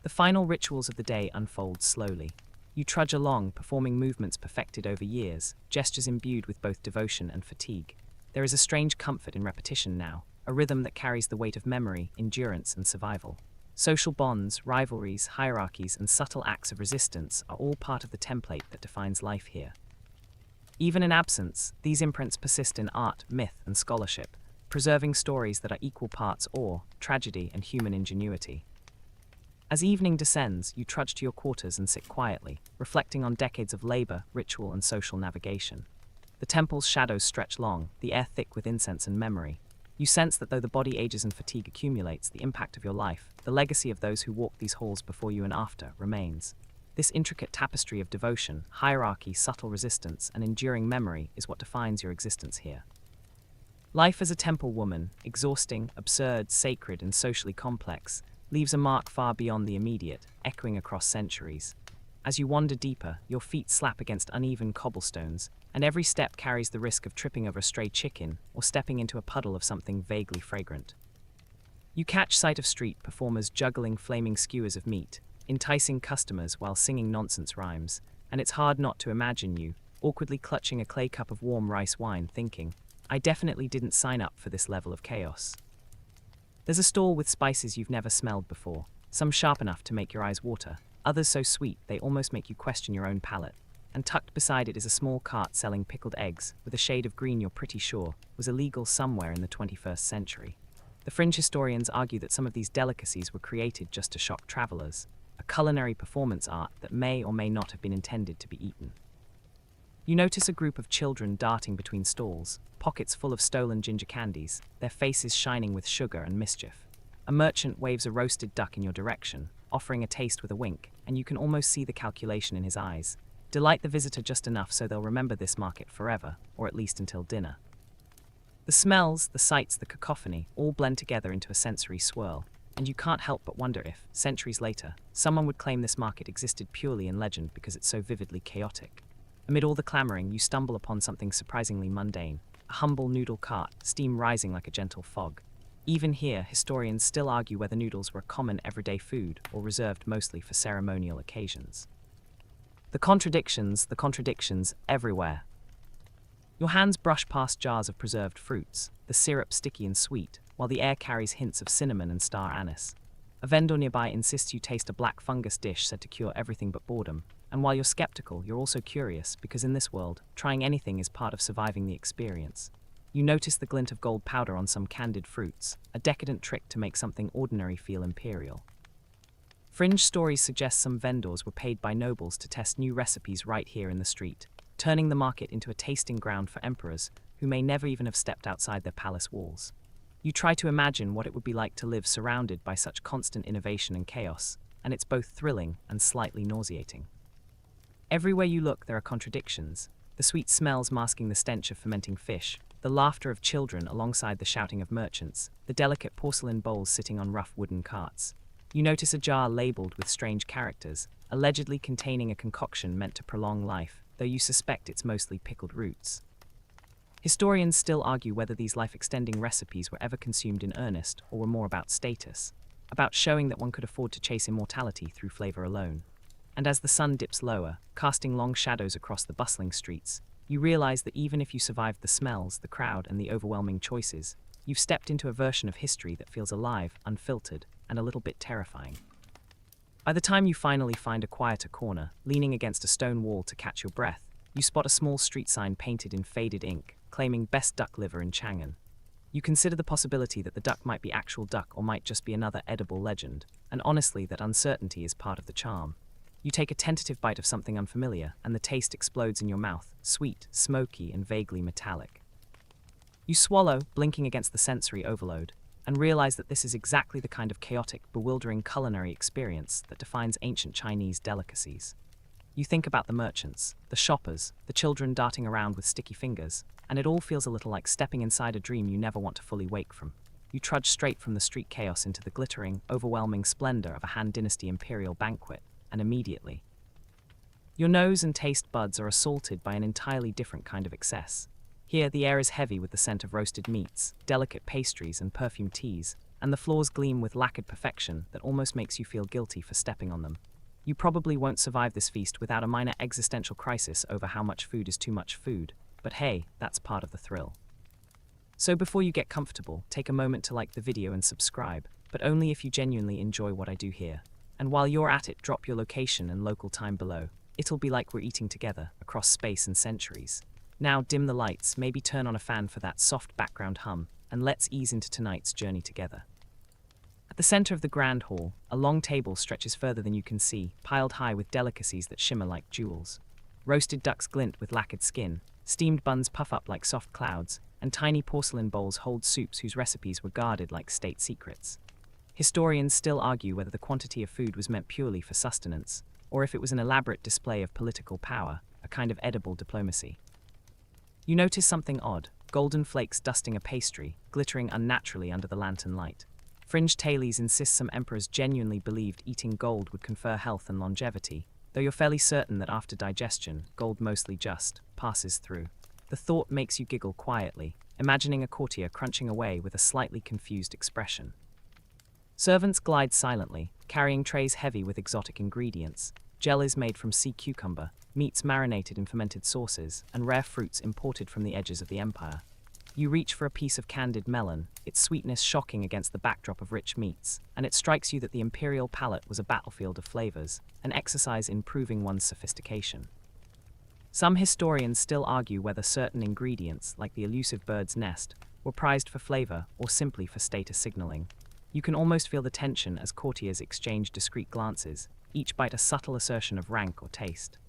The final rituals of the day unfold slowly. You trudge along, performing movements perfected over years, gestures imbued with both devotion and fatigue. There is a strange comfort in repetition now, a rhythm that carries the weight of memory, endurance, and survival. Social bonds, rivalries, hierarchies, and subtle acts of resistance are all part of the template that defines life here. Even in absence, these imprints persist in art, myth, and scholarship, preserving stories that are equal parts awe, tragedy, and human ingenuity. As evening descends, you trudge to your quarters and sit quietly, reflecting on decades of labor, ritual, and social navigation. The temple's shadows stretch long, the air thick with incense and memory. You sense that though the body ages and fatigue accumulates, the impact of your life, the legacy of those who walked these halls before you and after, remains. This intricate tapestry of devotion, hierarchy, subtle resistance, and enduring memory is what defines your existence here. Life as a temple woman, exhausting, absurd, sacred, and socially complex, leaves a mark far beyond the immediate, echoing across centuries. As you wander deeper, your feet slap against uneven cobblestones, and every step carries the risk of tripping over a stray chicken or stepping into a puddle of something vaguely fragrant. You catch sight of street performers juggling flaming skewers of meat, enticing customers while singing nonsense rhymes, and it's hard not to imagine you, awkwardly clutching a clay cup of warm rice wine, thinking, I definitely didn't sign up for this level of chaos. There's a stall with spices you've never smelled before, some sharp enough to make your eyes water, others so sweet they almost make you question your own palate. And tucked beside it is a small cart selling pickled eggs, with a shade of green you're pretty sure was illegal somewhere in the 21st century. The fringe historians argue that some of these delicacies were created just to shock travelers, a culinary performance art that may or may not have been intended to be eaten. You notice a group of children darting between stalls, pockets full of stolen ginger candies, their faces shining with sugar and mischief. A merchant waves a roasted duck in your direction, offering a taste with a wink, and you can almost see the calculation in his eyes. Delight the visitor just enough so they'll remember this market forever, or at least until dinner. The smells, the sights, the cacophony all blend together into a sensory swirl, and you can't help but wonder if, centuries later, someone would claim this market existed purely in legend because it's so vividly chaotic. Amid all the clamoring, you stumble upon something surprisingly mundane, a humble noodle cart, steam rising like a gentle fog. Even here, historians still argue whether noodles were a common everyday food or reserved mostly for ceremonial occasions. The contradictions everywhere. Your hands brush past jars of preserved fruits, the syrup sticky and sweet, while the air carries hints of cinnamon and star anise. A vendor nearby insists you taste a black fungus dish said to cure everything but boredom, and while you're skeptical, you're also curious, because in this world, trying anything is part of surviving the experience. You notice the glint of gold powder on some candied fruits, a decadent trick to make something ordinary feel imperial. Fringe stories suggest some vendors were paid by nobles to test new recipes right here in the street, turning the market into a tasting ground for emperors who may never even have stepped outside their palace walls. You try to imagine what it would be like to live surrounded by such constant innovation and chaos, and it's both thrilling and slightly nauseating. Everywhere you look, there are contradictions, the sweet smells masking the stench of fermenting fish, the laughter of children alongside the shouting of merchants, the delicate porcelain bowls sitting on rough wooden carts. You notice a jar labeled with strange characters, allegedly containing a concoction meant to prolong life, though you suspect it's mostly pickled roots. Historians still argue whether these life-extending recipes were ever consumed in earnest or were more about status, about showing that one could afford to chase immortality through flavor alone. And as the sun dips lower, casting long shadows across the bustling streets, you realize that even if you survived the smells, the crowd, and the overwhelming choices, you've stepped into a version of history that feels alive, unfiltered, and a little bit terrifying. By the time you finally find a quieter corner, leaning against a stone wall to catch your breath, you spot a small street sign painted in faded ink, claiming best duck liver in Chang'an. You consider the possibility that the duck might be actual duck or might just be another edible legend, and honestly that uncertainty is part of the charm. You take a tentative bite of something unfamiliar, and the taste explodes in your mouth, sweet, smoky, and vaguely metallic. You swallow, blinking against the sensory overload, and realize that this is exactly the kind of chaotic, bewildering culinary experience that defines ancient Chinese delicacies. You think about the merchants, the shoppers, the children darting around with sticky fingers, and it all feels a little like stepping inside a dream you never want to fully wake from. You trudge straight from the street chaos into the glittering, overwhelming splendor of a Han Dynasty imperial banquet, and immediately, your nose and taste buds are assaulted by an entirely different kind of excess. Here, the air is heavy with the scent of roasted meats, delicate pastries, and perfumed teas, and the floors gleam with lacquered perfection that almost makes you feel guilty for stepping on them. You probably won't survive this feast without a minor existential crisis over how much food is too much food, but hey, that's part of the thrill. So before you get comfortable, take a moment to like the video and subscribe, but only if you genuinely enjoy what I do here. And while you're at it, drop your location and local time below. It'll be like we're eating together, across space and centuries. Now dim the lights, maybe turn on a fan for that soft background hum, and let's ease into tonight's journey together. At the center of the grand hall, a long table stretches further than you can see, piled high with delicacies that shimmer like jewels. Roasted ducks glint with lacquered skin, steamed buns puff up like soft clouds, and tiny porcelain bowls hold soups whose recipes were guarded like state secrets. Historians still argue whether the quantity of food was meant purely for sustenance, or if it was an elaborate display of political power, a kind of edible diplomacy. You notice something odd, golden flakes dusting a pastry, glittering unnaturally under the lantern light. Fringe tailies insist some emperors genuinely believed eating gold would confer health and longevity, though you're fairly certain that after digestion, gold mostly just passes through. The thought makes you giggle quietly, imagining a courtier crunching away with a slightly confused expression. Servants glide silently, carrying trays heavy with exotic ingredients. Jellies made from sea cucumber, meats marinated in fermented sauces, and rare fruits imported from the edges of the empire. You reach for a piece of candied melon, its sweetness shocking against the backdrop of rich meats, and it strikes you that the imperial palate was a battlefield of flavors, an exercise in proving one's sophistication. Some historians still argue whether certain ingredients, like the elusive bird's nest, were prized for flavor or simply for status signaling. You can almost feel the tension as courtiers exchange discreet glances, each bite a subtle assertion of rank or taste.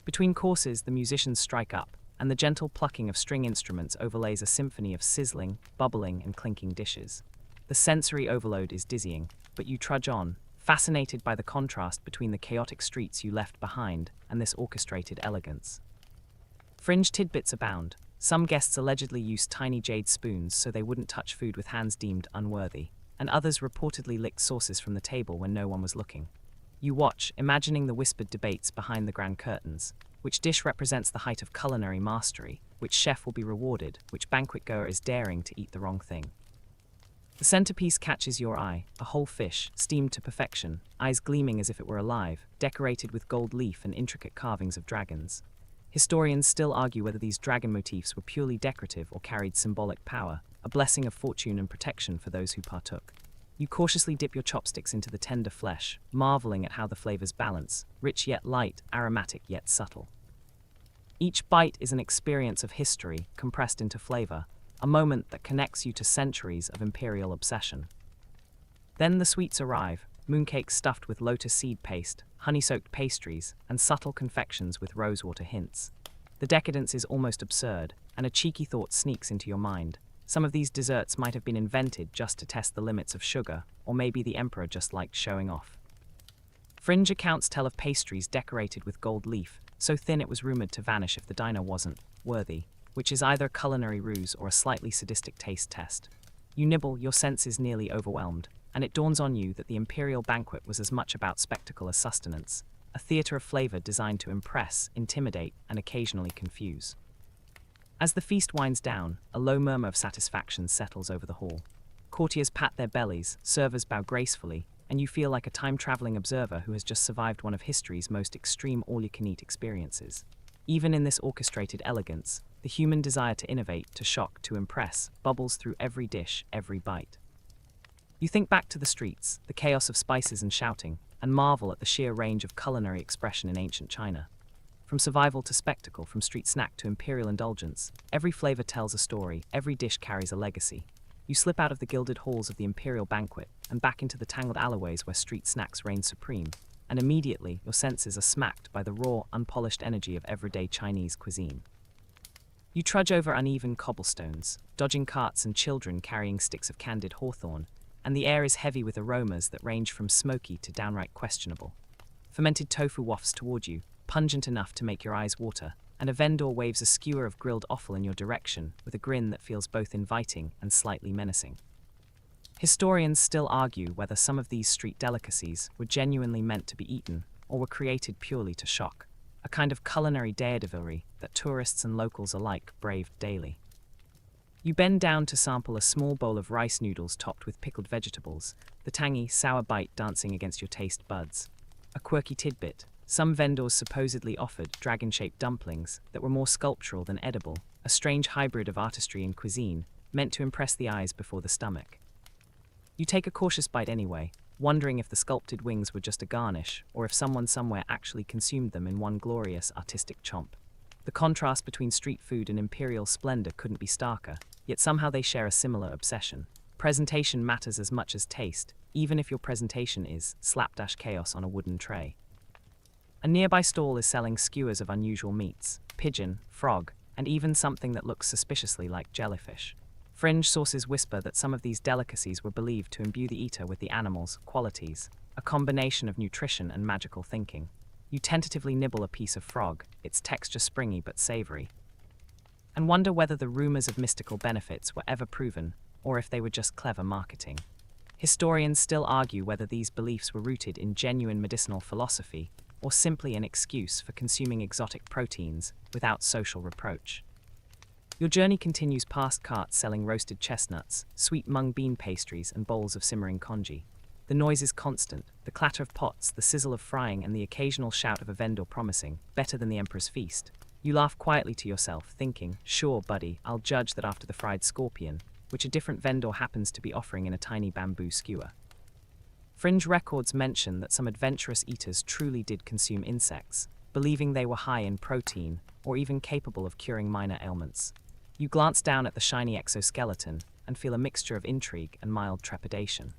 Between courses, the musicians strike up, and the gentle plucking of string instruments overlays a symphony of sizzling, bubbling, and clinking dishes. The sensory overload is dizzying, but you trudge on, fascinated by the contrast between the chaotic streets you left behind and this orchestrated elegance. Fringe tidbits abound. Some guests allegedly used tiny jade spoons so they wouldn't touch food with hands deemed unworthy, and others reportedly licked sauces from the table when no one was looking. You watch, imagining the whispered debates behind the grand curtains. Which dish represents the height of culinary mastery? Which chef will be rewarded? Which banquet goer is daring to eat the wrong thing? The centerpiece catches your eye, a whole fish, steamed to perfection, eyes gleaming as if it were alive, decorated with gold leaf and intricate carvings of dragons. Historians still argue whether these dragon motifs were purely decorative or carried symbolic power, a blessing of fortune and protection for those who partook. You cautiously dip your chopsticks into the tender flesh, marveling at how the flavors balance, rich yet light, aromatic yet subtle. Each bite is an experience of history compressed into flavor, a moment that connects you to centuries of imperial obsession. Then the sweets arrive, mooncakes stuffed with lotus seed paste, honey-soaked pastries, and subtle confections with rosewater hints. The decadence is almost absurd, and a cheeky thought sneaks into your mind. Some of these desserts might have been invented just to test the limits of sugar, or maybe the emperor just liked showing off. Fringe accounts tell of pastries decorated with gold leaf, so thin it was rumored to vanish if the diner wasn't worthy, which is either a culinary ruse or a slightly sadistic taste test. You nibble, your senses nearly overwhelmed, and it dawns on you that the imperial banquet was as much about spectacle as sustenance, a theater of flavor designed to impress, intimidate, and occasionally confuse. As the feast winds down, a low murmur of satisfaction settles over the hall. Courtiers pat their bellies, servers bow gracefully, and you feel like a time-traveling observer who has just survived one of history's most extreme all-you-can-eat experiences. Even in this orchestrated elegance, the human desire to innovate, to shock, to impress, bubbles through every dish, every bite. You think back to the streets, the chaos of spices and shouting, and marvel at the sheer range of culinary expression in ancient China. From survival to spectacle, from street snack to imperial indulgence, every flavor tells a story, every dish carries a legacy. You slip out of the gilded halls of the imperial banquet and back into the tangled alleyways where street snacks reign supreme, and immediately your senses are smacked by the raw, unpolished energy of everyday Chinese cuisine. You trudge over uneven cobblestones, dodging carts and children carrying sticks of candied hawthorn, and the air is heavy with aromas that range from smoky to downright questionable. Fermented tofu wafts toward you, pungent enough to make your eyes water, and a vendor waves a skewer of grilled offal in your direction with a grin that feels both inviting and slightly menacing. Historians still argue whether some of these street delicacies were genuinely meant to be eaten or were created purely to shock, a kind of culinary daredevillery that tourists and locals alike braved daily. You bend down to sample a small bowl of rice noodles topped with pickled vegetables, the tangy, sour bite dancing against your taste buds. A quirky tidbit: some vendors supposedly offered dragon-shaped dumplings that were more sculptural than edible, a strange hybrid of artistry and cuisine, meant to impress the eyes before the stomach. You take a cautious bite anyway, wondering if the sculpted wings were just a garnish, or if someone somewhere actually consumed them in one glorious artistic chomp. The contrast between street food and imperial splendor couldn't be starker, yet somehow they share a similar obsession. Presentation matters as much as taste, even if your presentation is slapdash chaos on a wooden tray. A nearby stall is selling skewers of unusual meats, pigeon, frog, and even something that looks suspiciously like jellyfish. Fringe sources whisper that some of these delicacies were believed to imbue the eater with the animal's qualities, a combination of nutrition and magical thinking. You tentatively nibble a piece of frog, its texture springy but savory, and wonder whether the rumors of mystical benefits were ever proven, or if they were just clever marketing. Historians still argue whether these beliefs were rooted in genuine medicinal philosophy, or simply an excuse for consuming exotic proteins without social reproach. Your journey continues past carts selling roasted chestnuts, sweet mung bean pastries, and bowls of simmering congee. The noise is constant, the clatter of pots, the sizzle of frying, and the occasional shout of a vendor promising, better than the emperor's feast. You laugh quietly to yourself, thinking, sure, buddy, I'll judge that after the fried scorpion, which a different vendor happens to be offering in a tiny bamboo skewer. Fringe records mention that some adventurous eaters truly did consume insects, believing they were high in protein, or even capable of curing minor ailments. You glance down at the shiny exoskeleton and feel a mixture of intrigue and mild trepidation.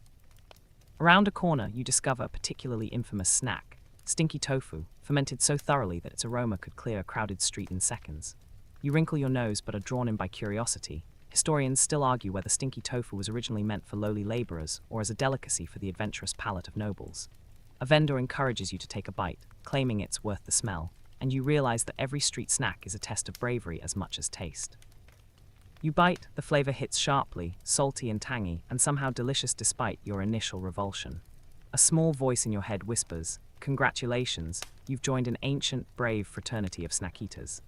Around a corner, you discover a particularly infamous snack, stinky tofu, fermented so thoroughly that its aroma could clear a crowded street in seconds. You wrinkle your nose but are drawn in by curiosity. Historians still argue whether stinky tofu was originally meant for lowly laborers or as a delicacy for the adventurous palate of nobles. A vendor encourages you to take a bite, claiming it's worth the smell, and you realize that every street snack is a test of bravery as much as taste. You bite, the flavor hits sharply, salty and tangy, and somehow delicious despite your initial revulsion. A small voice in your head whispers, "Congratulations, you've joined an ancient, brave fraternity of snack eaters."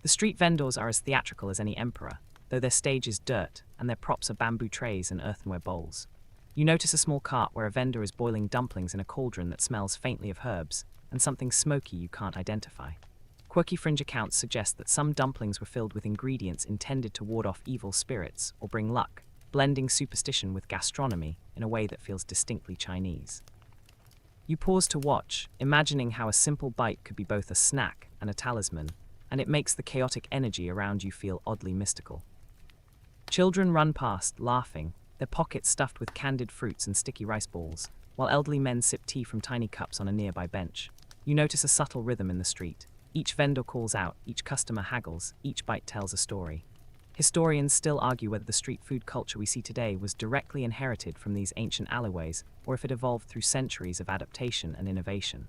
The street vendors are as theatrical as any emperor, though their stage is dirt, and their props are bamboo trays and earthenware bowls. You notice a small cart where a vendor is boiling dumplings in a cauldron that smells faintly of herbs, and something smoky you can't identify. Quirky fringe accounts suggest that some dumplings were filled with ingredients intended to ward off evil spirits or bring luck, blending superstition with gastronomy in a way that feels distinctly Chinese. You pause to watch, imagining how a simple bite could be both a snack and a talisman, and it makes the chaotic energy around you feel oddly mystical. Children run past, laughing, their pockets stuffed with candied fruits and sticky rice balls, while elderly men sip tea from tiny cups on a nearby bench. You notice a subtle rhythm in the street. Each vendor calls out, each customer haggles, each bite tells a story. Historians still argue whether the street food culture we see today was directly inherited from these ancient alleyways, or if it evolved through centuries of adaptation and innovation.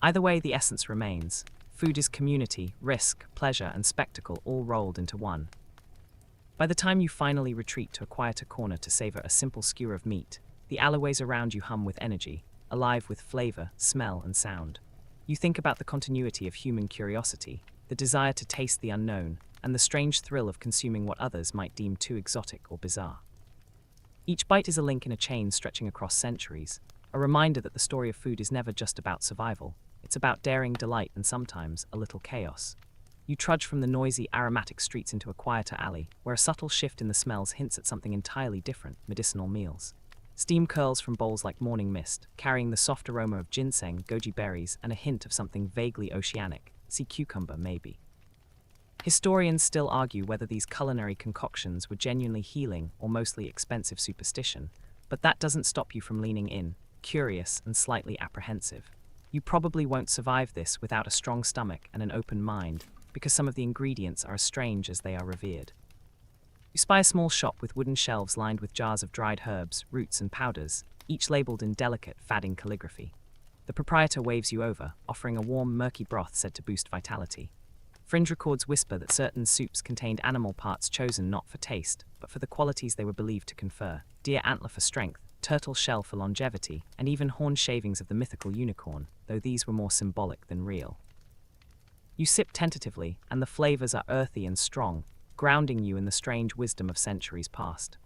Either way, the essence remains. Food is community, risk, pleasure, and spectacle all rolled into one. By the time you finally retreat to a quieter corner to savor a simple skewer of meat, the alleyways around you hum with energy, alive with flavor, smell, and sound. You think about the continuity of human curiosity, the desire to taste the unknown, and the strange thrill of consuming what others might deem too exotic or bizarre. Each bite is a link in a chain stretching across centuries, a reminder that the story of food is never just about survival. It's about daring, delight, and sometimes a little chaos. You trudge from the noisy, aromatic streets into a quieter alley, where a subtle shift in the smells hints at something entirely different: medicinal meals. Steam curls from bowls like morning mist, carrying the soft aroma of ginseng, goji berries, and a hint of something vaguely oceanic, sea cucumber maybe. Historians still argue whether these culinary concoctions were genuinely healing or mostly expensive superstition, but that doesn't stop you from leaning in, curious and slightly apprehensive. You probably won't survive this without a strong stomach and an open mind, because some of the ingredients are as strange as they are revered. You spy a small shop with wooden shelves lined with jars of dried herbs, roots, and powders, each labeled in delicate, fading calligraphy. The proprietor waves you over, offering a warm, murky broth said to boost vitality. Fringe records whisper that certain soups contained animal parts chosen not for taste, but for the qualities they were believed to confer: deer antler for strength, turtle shell for longevity, and even horn shavings of the mythical unicorn, though these were more symbolic than real. You sip tentatively, and the flavors are earthy and strong, grounding you in the strange wisdom of centuries past.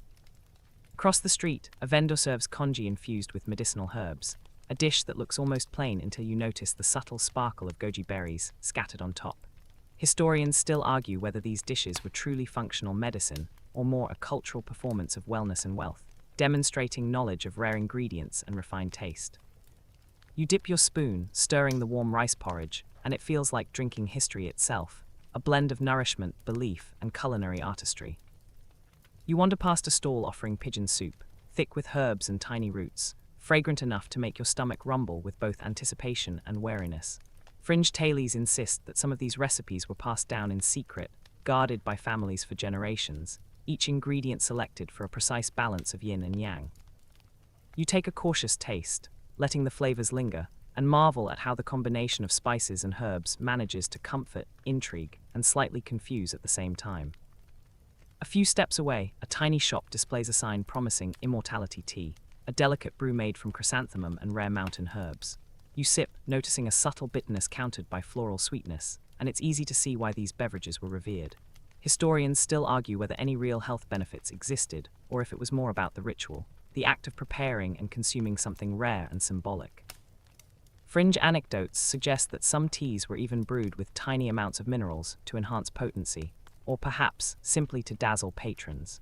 Across the street, a vendor serves congee infused with medicinal herbs, a dish that looks almost plain until you notice the subtle sparkle of goji berries scattered on top. Historians still argue whether these dishes were truly functional medicine or more a cultural performance of wellness and wealth, demonstrating knowledge of rare ingredients and refined taste. You dip your spoon, stirring the warm rice porridge, and it feels like drinking history itself, a blend of nourishment, belief, and culinary artistry. You wander past a stall offering pigeon soup, thick with herbs and tiny roots, fragrant enough to make your stomach rumble with both anticipation and wariness. Fringe tailies insist that some of these recipes were passed down in secret, guarded by families for generations, each ingredient selected for a precise balance of yin and yang. You take a cautious taste, letting the flavors linger, and marvel at how the combination of spices and herbs manages to comfort, intrigue, and slightly confuse at the same time. A few steps away, a tiny shop displays a sign promising immortality tea, a delicate brew made from chrysanthemum and rare mountain herbs. You sip, noticing a subtle bitterness countered by floral sweetness, and it's easy to see why these beverages were revered. Historians still argue whether any real health benefits existed, or if it was more about the ritual, the act of preparing and consuming something rare and symbolic. Fringe anecdotes suggest that some teas were even brewed with tiny amounts of minerals to enhance potency, or perhaps simply to dazzle patrons.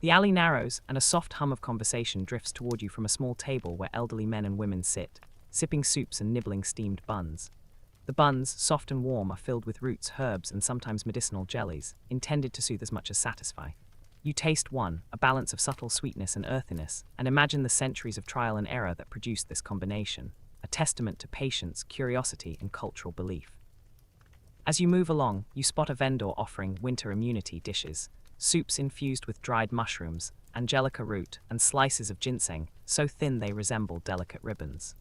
The alley narrows, and a soft hum of conversation drifts toward you from a small table where elderly men and women sit, sipping soups and nibbling steamed buns. The buns, soft and warm, are filled with roots, herbs, and sometimes medicinal jellies, intended to soothe as much as satisfy. You taste one, a balance of subtle sweetness and earthiness, and imagine the centuries of trial and error that produced this combination, a testament to patience, curiosity, and cultural belief. As you move along, you spot a vendor offering winter immunity dishes, soups infused with dried mushrooms, angelica root, and slices of ginseng, so thin they resemble delicate ribbons.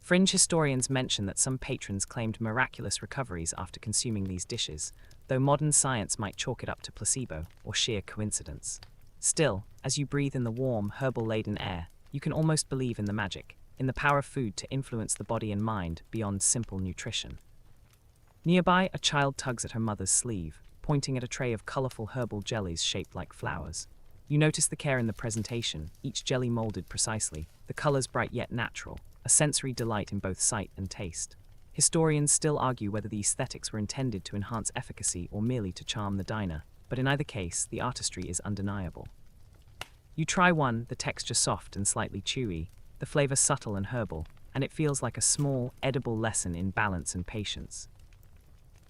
Fringe historians mention that some patrons claimed miraculous recoveries after consuming these dishes, though modern science might chalk it up to placebo or sheer coincidence. Still, as you breathe in the warm, herbal-laden air, you can almost believe in the magic, in the power of food to influence the body and mind beyond simple nutrition. Nearby, a child tugs at her mother's sleeve, pointing at a tray of colorful herbal jellies shaped like flowers. You notice the care in the presentation, each jelly molded precisely, the colors bright yet natural, a sensory delight in both sight and taste. Historians still argue whether the aesthetics were intended to enhance efficacy or merely to charm the diner, but in either case, the artistry is undeniable. You try one, the texture soft and slightly chewy, the flavor subtle and herbal, and it feels like a small, edible lesson in balance and patience.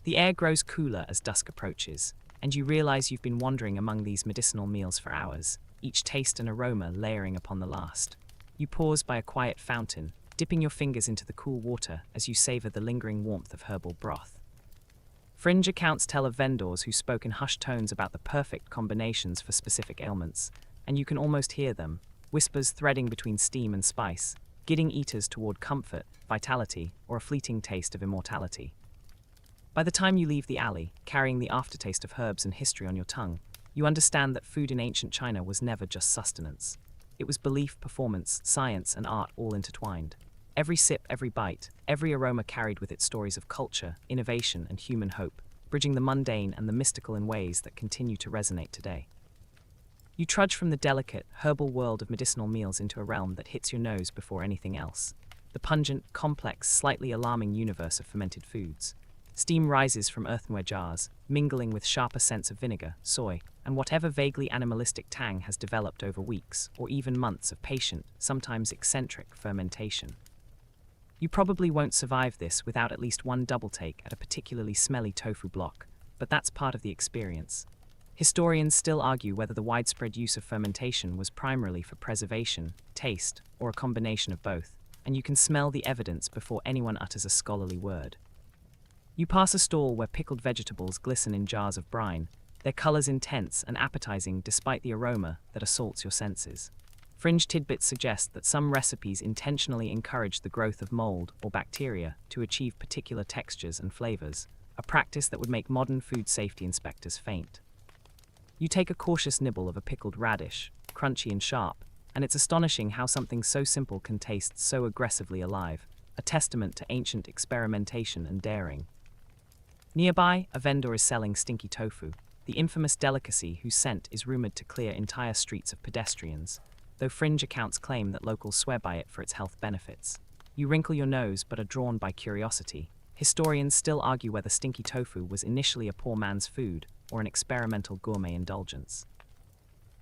The air grows cooler as dusk approaches, and you realize you've been wandering among these medicinal meals for hours, each taste and aroma layering upon the last. You pause by a quiet fountain, dipping your fingers into the cool water as you savor the lingering warmth of herbal broth. Fringe accounts tell of vendors who spoke in hushed tones about the perfect combinations for specific ailments, and you can almost hear them, whispers threading between steam and spice, guiding eaters toward comfort, vitality, or a fleeting taste of immortality. By the time you leave the alley, carrying the aftertaste of herbs and history on your tongue, you understand that food in ancient China was never just sustenance. It was belief, performance, science, and art all intertwined. Every sip, every bite, every aroma carried with it stories of culture, innovation, and human hope, bridging the mundane and the mystical in ways that continue to resonate today. You trudge from the delicate, herbal world of medicinal meals into a realm that hits your nose before anything else. The pungent, complex, slightly alarming universe of fermented foods. Steam rises from earthenware jars, mingling with sharper scents of vinegar, soy, and whatever vaguely animalistic tang has developed over weeks or even months of patient, sometimes eccentric, fermentation. You probably won't survive this without at least one double take at a particularly smelly tofu block, but that's part of the experience. Historians still argue whether the widespread use of fermentation was primarily for preservation, taste, or a combination of both, and you can smell the evidence before anyone utters a scholarly word. You pass a stall where pickled vegetables glisten in jars of brine, their colors intense and appetizing despite the aroma that assaults your senses. Fringe tidbits suggest that some recipes intentionally encourage the growth of mold or bacteria to achieve particular textures and flavors, a practice that would make modern food safety inspectors faint. You take a cautious nibble of a pickled radish, crunchy and sharp, and it's astonishing how something so simple can taste so aggressively alive, a testament to ancient experimentation and daring. Nearby, a vendor is selling stinky tofu, the infamous delicacy whose scent is rumored to clear entire streets of pedestrians, though fringe accounts claim that locals swear by it for its health benefits. You wrinkle your nose but are drawn by curiosity. Historians still argue whether stinky tofu was initially a poor man's food or an experimental gourmet indulgence.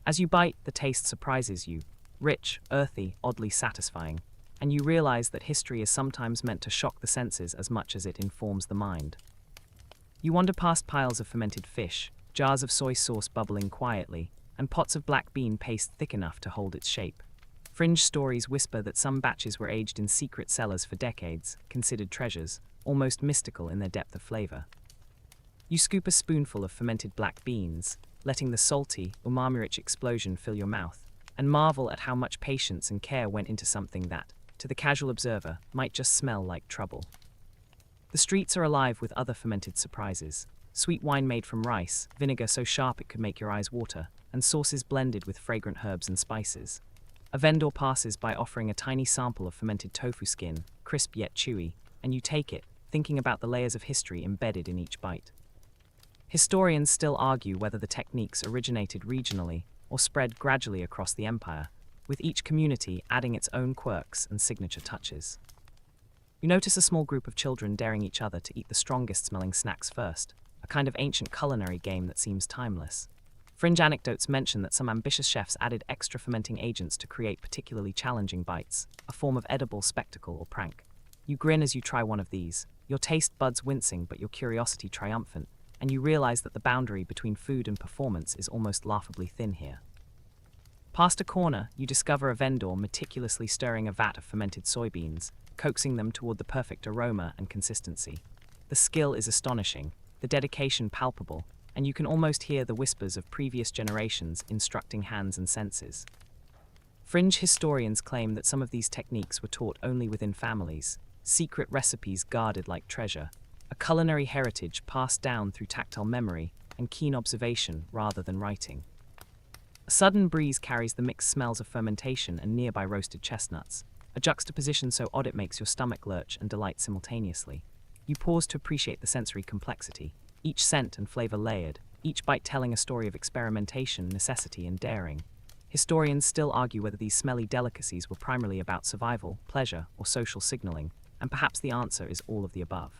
As you bite, the taste surprises you, rich, earthy, oddly satisfying, and you realize that history is sometimes meant to shock the senses as much as it informs the mind. You wander past piles of fermented fish, jars of soy sauce bubbling quietly, and pots of black bean paste thick enough to hold its shape. Fringe stories whisper that some batches were aged in secret cellars for decades, considered treasures, almost mystical in their depth of flavor. You scoop a spoonful of fermented black beans, letting the salty, umami-rich explosion fill your mouth, and marvel at how much patience and care went into something that, to the casual observer, might just smell like trouble. The streets are alive with other fermented surprises. Sweet wine made from rice, vinegar so sharp it could make your eyes water, and sauces blended with fragrant herbs and spices. A vendor passes by offering a tiny sample of fermented tofu skin, crisp yet chewy, and you take it, thinking about the layers of history embedded in each bite. Historians still argue whether the techniques originated regionally or spread gradually across the empire, with each community adding its own quirks and signature touches. You notice a small group of children daring each other to eat the strongest smelling snacks first, a kind of ancient culinary game that seems timeless. Fringe anecdotes mention that some ambitious chefs added extra fermenting agents to create particularly challenging bites, a form of edible spectacle or prank. You grin as you try one of these, your taste buds wincing but your curiosity triumphant, and you realize that the boundary between food and performance is almost laughably thin here. Past a corner, you discover a vendor meticulously stirring a vat of fermented soybeans, coaxing them toward the perfect aroma and consistency. The skill is astonishing, the dedication palpable, and you can almost hear the whispers of previous generations instructing hands and senses. Fringe historians claim that some of these techniques were taught only within families, secret recipes guarded like treasure, a culinary heritage passed down through tactile memory and keen observation rather than writing. A sudden breeze carries the mixed smells of fermentation and nearby roasted chestnuts, a juxtaposition so odd it makes your stomach lurch and delight simultaneously. You pause to appreciate the sensory complexity, each scent and flavor layered, each bite telling a story of experimentation, necessity, and daring. Historians still argue whether these smelly delicacies were primarily about survival, pleasure, or social signaling, and perhaps the answer is all of the above.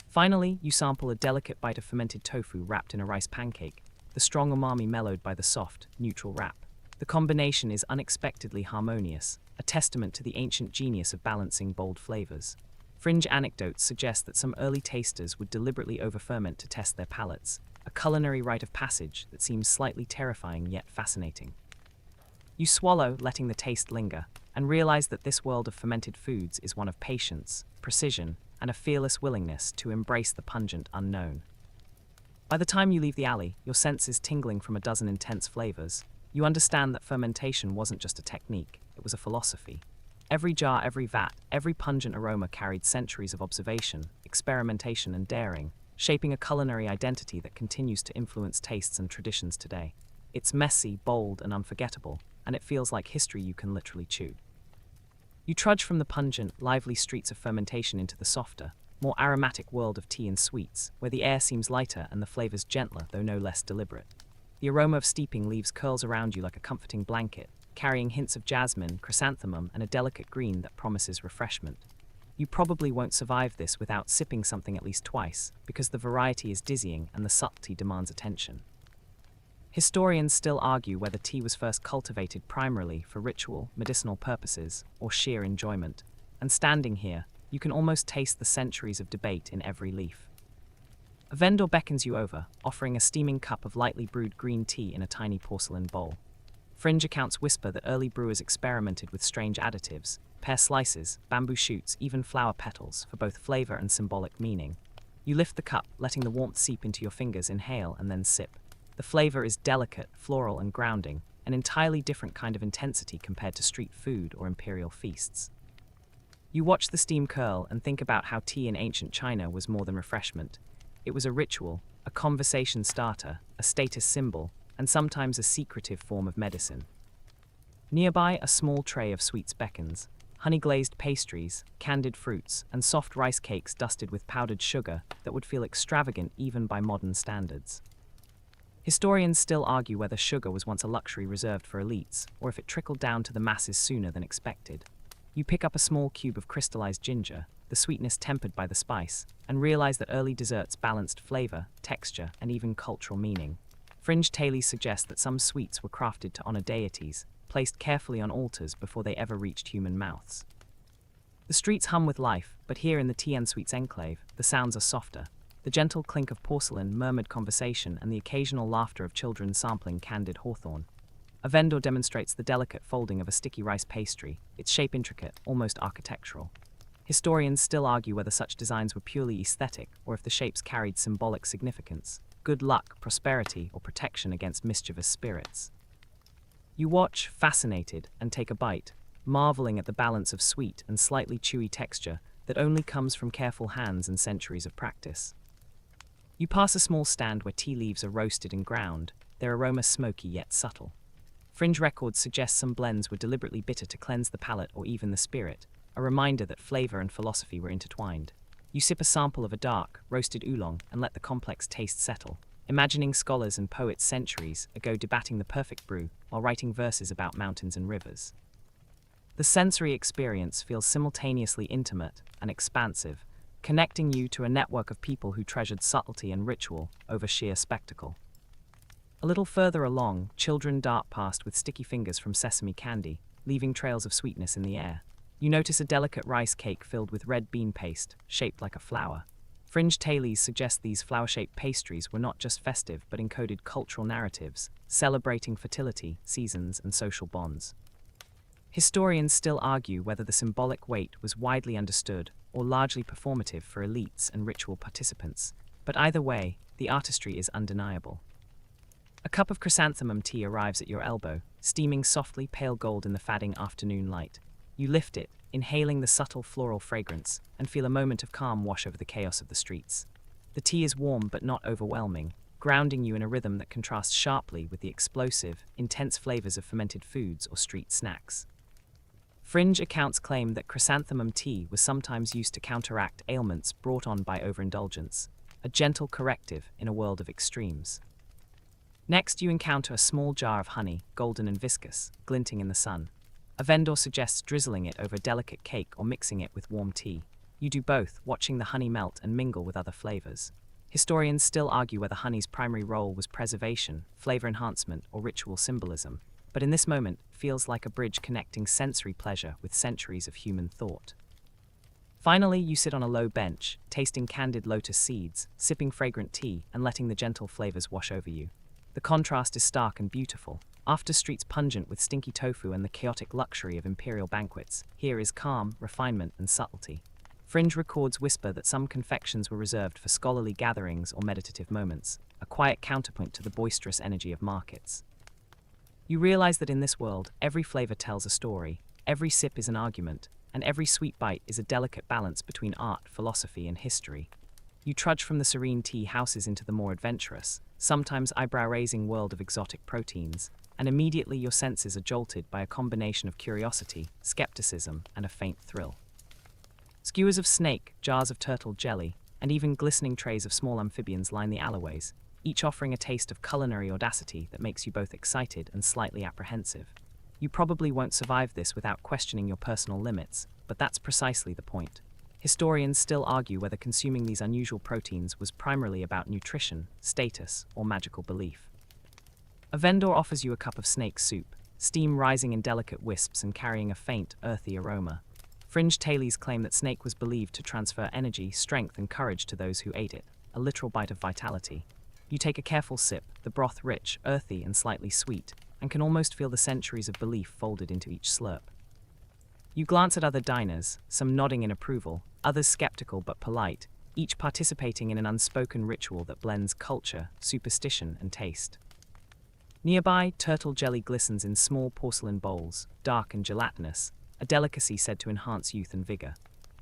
Finally, you sample a delicate bite of fermented tofu wrapped in a rice pancake, the strong umami mellowed by the soft, neutral wrap. The combination is unexpectedly harmonious, a testament to the ancient genius of balancing bold flavors. Fringe anecdotes suggest that some early tasters would deliberately over-ferment to test their palates, a culinary rite of passage that seems slightly terrifying yet fascinating. You swallow, letting the taste linger, and realize that this world of fermented foods is one of patience, precision, and a fearless willingness to embrace the pungent unknown. By the time you leave the alley, your senses tingling from a dozen intense flavors, you understand that fermentation wasn't just a technique, it was a philosophy. Every jar, every vat, every pungent aroma carried centuries of observation, experimentation, and daring, shaping a culinary identity that continues to influence tastes and traditions today. It's messy, bold, and unforgettable, and it feels like history you can literally chew. You trudge from the pungent, lively streets of fermentation into the softer, more aromatic world of tea and sweets, where the air seems lighter and the flavors gentler, though no less deliberate. The aroma of steeping leaves curls around you like a comforting blanket, carrying hints of jasmine, chrysanthemum, and a delicate green that promises refreshment. You probably won't survive this without sipping something at least twice, because the variety is dizzying and the subtlety demands attention. Historians still argue whether tea was first cultivated primarily for ritual, medicinal purposes, or sheer enjoyment, and standing here, you can almost taste the centuries of debate in every leaf. A vendor beckons you over, offering a steaming cup of lightly brewed green tea in a tiny porcelain bowl. Fringe accounts whisper that early brewers experimented with strange additives, pear slices, bamboo shoots, even flower petals, for both flavor and symbolic meaning. You lift the cup, letting the warmth seep into your fingers, inhale, and then sip. The flavor is delicate, floral, and grounding, an entirely different kind of intensity compared to street food or imperial feasts. You watch the steam curl and think about how tea in ancient China was more than refreshment. It was a ritual, a conversation starter, a status symbol, and sometimes a secretive form of medicine. Nearby, a small tray of sweets beckons, honey-glazed pastries, candied fruits, and soft rice cakes dusted with powdered sugar that would feel extravagant even by modern standards. Historians still argue whether sugar was once a luxury reserved for elites, or if it trickled down to the masses sooner than expected. You pick up a small cube of crystallized ginger, the sweetness tempered by the spice, and realize that early desserts balanced flavor, texture, and even cultural meaning. Fringe tales suggest that some sweets were crafted to honor deities, placed carefully on altars before they ever reached human mouths. The streets hum with life, but here in the tea and sweets enclave, the sounds are softer. The gentle clink of porcelain, murmured conversation, and the occasional laughter of children sampling candied hawthorn. A vendor demonstrates the delicate folding of a sticky rice pastry, its shape intricate, almost architectural. Historians still argue whether such designs were purely aesthetic or if the shapes carried symbolic significance, good luck, prosperity, or protection against mischievous spirits. You watch, fascinated, and take a bite, marveling at the balance of sweet and slightly chewy texture that only comes from careful hands and centuries of practice. You pass a small stand where tea leaves are roasted and ground, their aroma smoky yet subtle. Fringe records suggest some blends were deliberately bitter to cleanse the palate or even the spirit, a reminder that flavor and philosophy were intertwined. You sip a sample of a dark, roasted oolong and let the complex taste settle, imagining scholars and poets centuries ago debating the perfect brew while writing verses about mountains and rivers. The sensory experience feels simultaneously intimate and expansive, connecting you to a network of people who treasured subtlety and ritual over sheer spectacle. A little further along, children dart past with sticky fingers from sesame candy, leaving trails of sweetness in the air. You notice a delicate rice cake filled with red bean paste, shaped like a flower. Fringe tales suggest these flower-shaped pastries were not just festive but encoded cultural narratives, celebrating fertility, seasons, and social bonds. Historians still argue whether the symbolic weight was widely understood or largely performative for elites and ritual participants, but either way, the artistry is undeniable. A cup of chrysanthemum tea arrives at your elbow, steaming softly pale gold in the fading afternoon light. You lift it, inhaling the subtle floral fragrance, and feel a moment of calm wash over the chaos of the streets. The tea is warm but not overwhelming, grounding you in a rhythm that contrasts sharply with the explosive, intense flavors of fermented foods or street snacks. Fringe accounts claim that chrysanthemum tea was sometimes used to counteract ailments brought on by overindulgence, a gentle corrective in a world of extremes. Next, you encounter a small jar of honey, golden and viscous, glinting in the sun. A vendor suggests drizzling it over a delicate cake or mixing it with warm tea. You do both, watching the honey melt and mingle with other flavors. Historians still argue whether honey's primary role was preservation, flavor enhancement, or ritual symbolism, but in this moment, it feels like a bridge connecting sensory pleasure with centuries of human thought. Finally, you sit on a low bench, tasting candied lotus seeds, sipping fragrant tea, and letting the gentle flavors wash over you. The contrast is stark and beautiful. After streets pungent with stinky tofu and the chaotic luxury of imperial banquets, here is calm, refinement, and subtlety. Fringe records whisper that some confections were reserved for scholarly gatherings or meditative moments, a quiet counterpoint to the boisterous energy of markets. You realize that in this world, every flavor tells a story, every sip is an argument, and every sweet bite is a delicate balance between art, philosophy, and history. You trudge from the serene tea houses into the more adventurous, sometimes eyebrow-raising world of exotic proteins, and immediately your senses are jolted by a combination of curiosity, skepticism, and a faint thrill. Skewers of snake, jars of turtle jelly, and even glistening trays of small amphibians line the alleyways, each offering a taste of culinary audacity that makes you both excited and slightly apprehensive. You probably won't survive this without questioning your personal limits, but that's precisely the point. Historians still argue whether consuming these unusual proteins was primarily about nutrition, status, or magical belief. A vendor offers you a cup of snake soup, steam rising in delicate wisps and carrying a faint, earthy aroma. Fringe tailies claim that snake was believed to transfer energy, strength, and courage to those who ate it, a literal bite of vitality. You take a careful sip, the broth rich, earthy, and slightly sweet, and can almost feel the centuries of belief folded into each slurp. You glance at other diners, some nodding in approval, others skeptical but polite, each participating in an unspoken ritual that blends culture, superstition, and taste. Nearby, turtle jelly glistens in small porcelain bowls, dark and gelatinous, a delicacy said to enhance youth and vigor.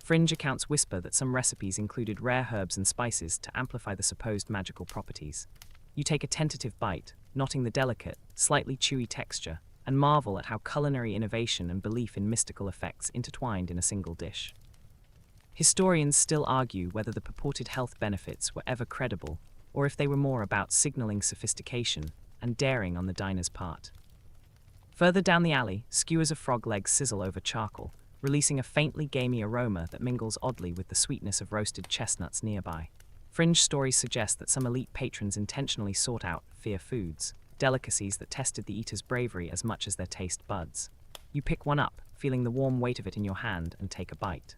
Fringe accounts whisper that some recipes included rare herbs and spices to amplify the supposed magical properties. You take a tentative bite, noting the delicate, slightly chewy texture, and marvel at how culinary innovation and belief in mystical effects intertwined in a single dish. Historians still argue whether the purported health benefits were ever credible, or if they were more about signaling sophistication and daring on the diner's part. Further down the alley, skewers of frog legs sizzle over charcoal, releasing a faintly gamey aroma that mingles oddly with the sweetness of roasted chestnuts nearby. Fringe stories suggest that some elite patrons intentionally sought out fear foods, delicacies that tested the eater's bravery as much as their taste buds. You pick one up, feeling the warm weight of it in your hand, and take a bite.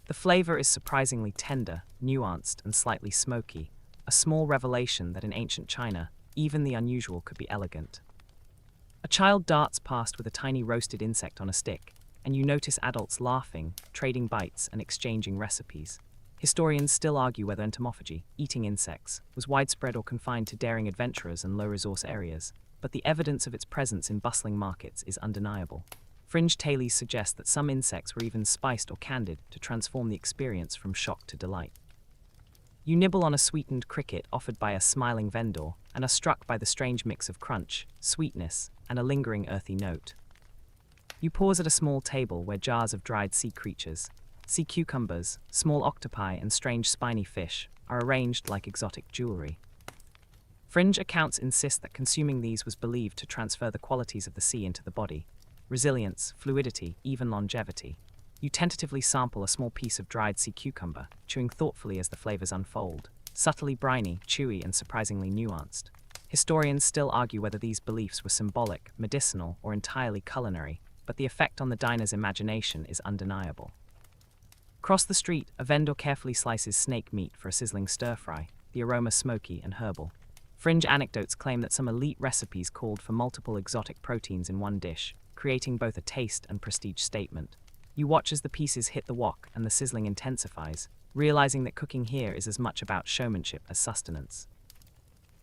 The flavor is surprisingly tender, nuanced, and slightly smoky, a small revelation that in ancient China, even the unusual could be elegant. A child darts past with a tiny roasted insect on a stick, and you notice adults laughing, trading bites, and exchanging recipes. Historians still argue whether entomophagy, eating insects, was widespread or confined to daring adventurers and low-resource areas, but the evidence of its presence in bustling markets is undeniable. Fringe tailies suggest that some insects were even spiced or candied to transform the experience from shock to delight. You nibble on a sweetened cricket offered by a smiling vendor and are struck by the strange mix of crunch, sweetness, and a lingering earthy note. You pause at a small table where jars of dried sea creatures, sea cucumbers, small octopi, and strange spiny fish are arranged like exotic jewelry. Fringe accounts insist that consuming these was believed to transfer the qualities of the sea into the body: resilience, fluidity, even longevity. You tentatively sample a small piece of dried sea cucumber, chewing thoughtfully as the flavors unfold, subtly briny, chewy, and surprisingly nuanced. Historians still argue whether these beliefs were symbolic, medicinal, or entirely culinary, but the effect on the diner's imagination is undeniable. Across the street, a vendor carefully slices snake meat for a sizzling stir-fry, the aroma smoky and herbal. Fringe anecdotes claim that some elite recipes called for multiple exotic proteins in one dish, creating both a taste and prestige statement. You watch as the pieces hit the wok and the sizzling intensifies, realizing that cooking here is as much about showmanship as sustenance.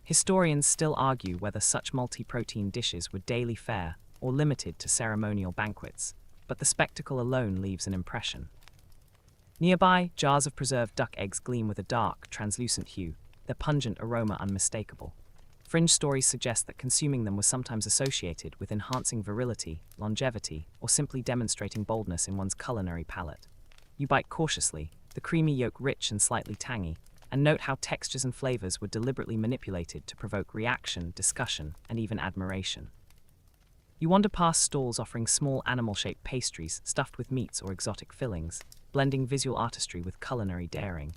Historians still argue whether such multi-protein dishes were daily fare or limited to ceremonial banquets, but the spectacle alone leaves an impression. Nearby, jars of preserved duck eggs gleam with a dark, translucent hue, their pungent aroma unmistakable. Fringe stories suggest that consuming them was sometimes associated with enhancing virility, longevity, or simply demonstrating boldness in one's culinary palate. You bite cautiously, the creamy yolk rich and slightly tangy, and note how textures and flavors were deliberately manipulated to provoke reaction, discussion, and even admiration. You wander past stalls offering small animal-shaped pastries stuffed with meats or exotic fillings, blending visual artistry with culinary daring.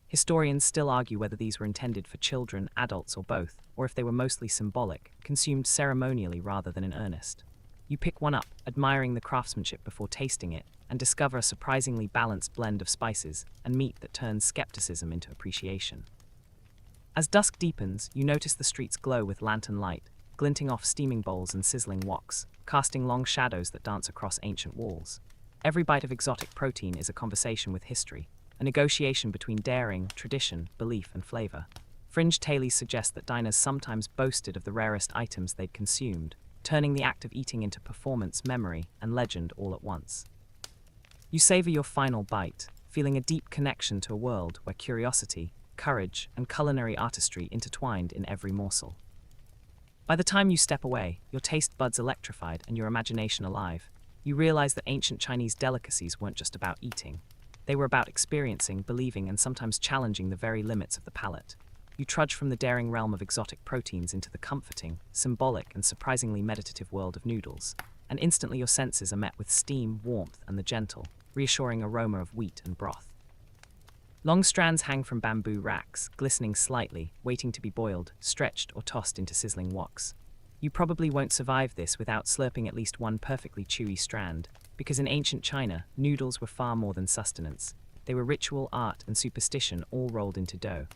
Historians still argue whether these were intended for children, adults, or both, or if they were mostly symbolic, consumed ceremonially rather than in earnest. You pick one up, admiring the craftsmanship before tasting it, and discover a surprisingly balanced blend of spices and meat that turns skepticism into appreciation. As dusk deepens, you notice the streets glow with lantern light, glinting off steaming bowls and sizzling woks, casting long shadows that dance across ancient walls. Every bite of exotic protein is a conversation with history, a negotiation between daring, tradition, belief, and flavor. Fringe tailies suggest that diners sometimes boasted of the rarest items they'd consumed, turning the act of eating into performance, memory, and legend all at once. You savor your final bite, feeling a deep connection to a world where curiosity, courage, and culinary artistry intertwined in every morsel. By the time you step away, your taste buds electrified and your imagination alive, you realize that ancient Chinese delicacies weren't just about eating. They were about experiencing, believing, and sometimes challenging the very limits of the palate. You trudge from the daring realm of exotic proteins into the comforting, symbolic, and surprisingly meditative world of noodles, and instantly your senses are met with steam, warmth, and the gentle, reassuring aroma of wheat and broth. Long strands hang from bamboo racks, glistening slightly, waiting to be boiled, stretched, or tossed into sizzling woks. You probably won't survive this without slurping at least one perfectly chewy strand, because in ancient China, noodles were far more than sustenance. They were ritual, art, and superstition all rolled into dough.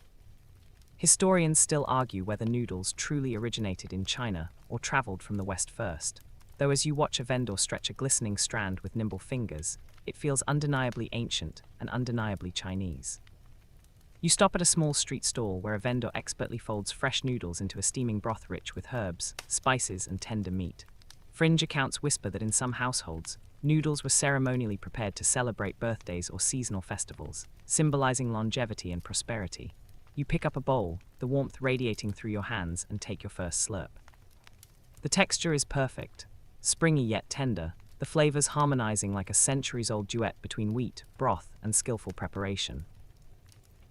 Historians still argue whether noodles truly originated in China or traveled from the West first, though as you watch a vendor stretch a glistening strand with nimble fingers, it feels undeniably ancient and undeniably Chinese. You stop at a small street stall where a vendor expertly folds fresh noodles into a steaming broth rich with herbs, spices, and tender meat. Fringe accounts whisper that in some households, noodles were ceremonially prepared to celebrate birthdays or seasonal festivals, symbolizing longevity and prosperity. You pick up a bowl, the warmth radiating through your hands, and take your first slurp. The texture is perfect, springy yet tender, the flavors harmonizing like a centuries-old duet between wheat, broth, and skillful preparation.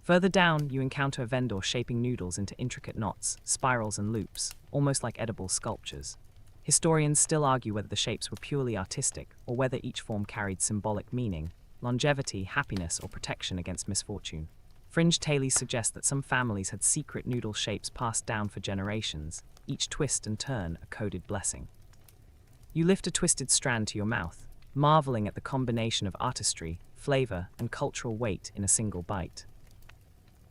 Further down, you encounter a vendor shaping noodles into intricate knots, spirals, and loops, almost like edible sculptures. Historians still argue whether the shapes were purely artistic or whether each form carried symbolic meaning, longevity, happiness, or protection against misfortune. Fringe tailies suggest that some families had secret noodle shapes passed down for generations, each twist and turn a coded blessing. You lift a twisted strand to your mouth, marveling at the combination of artistry, flavor, and cultural weight in a single bite.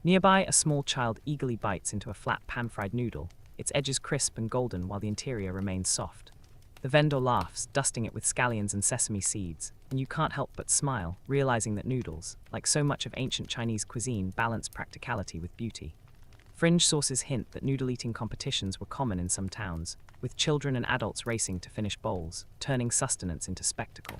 Nearby, a small child eagerly bites into a flat pan-fried noodle, its edges crisp and golden while the interior remains soft. The vendor laughs, dusting it with scallions and sesame seeds, and you can't help but smile, realizing that noodles, like so much of ancient Chinese cuisine, balance practicality with beauty. Fringe sources hint that noodle-eating competitions were common in some towns, with children and adults racing to finish bowls, turning sustenance into spectacle.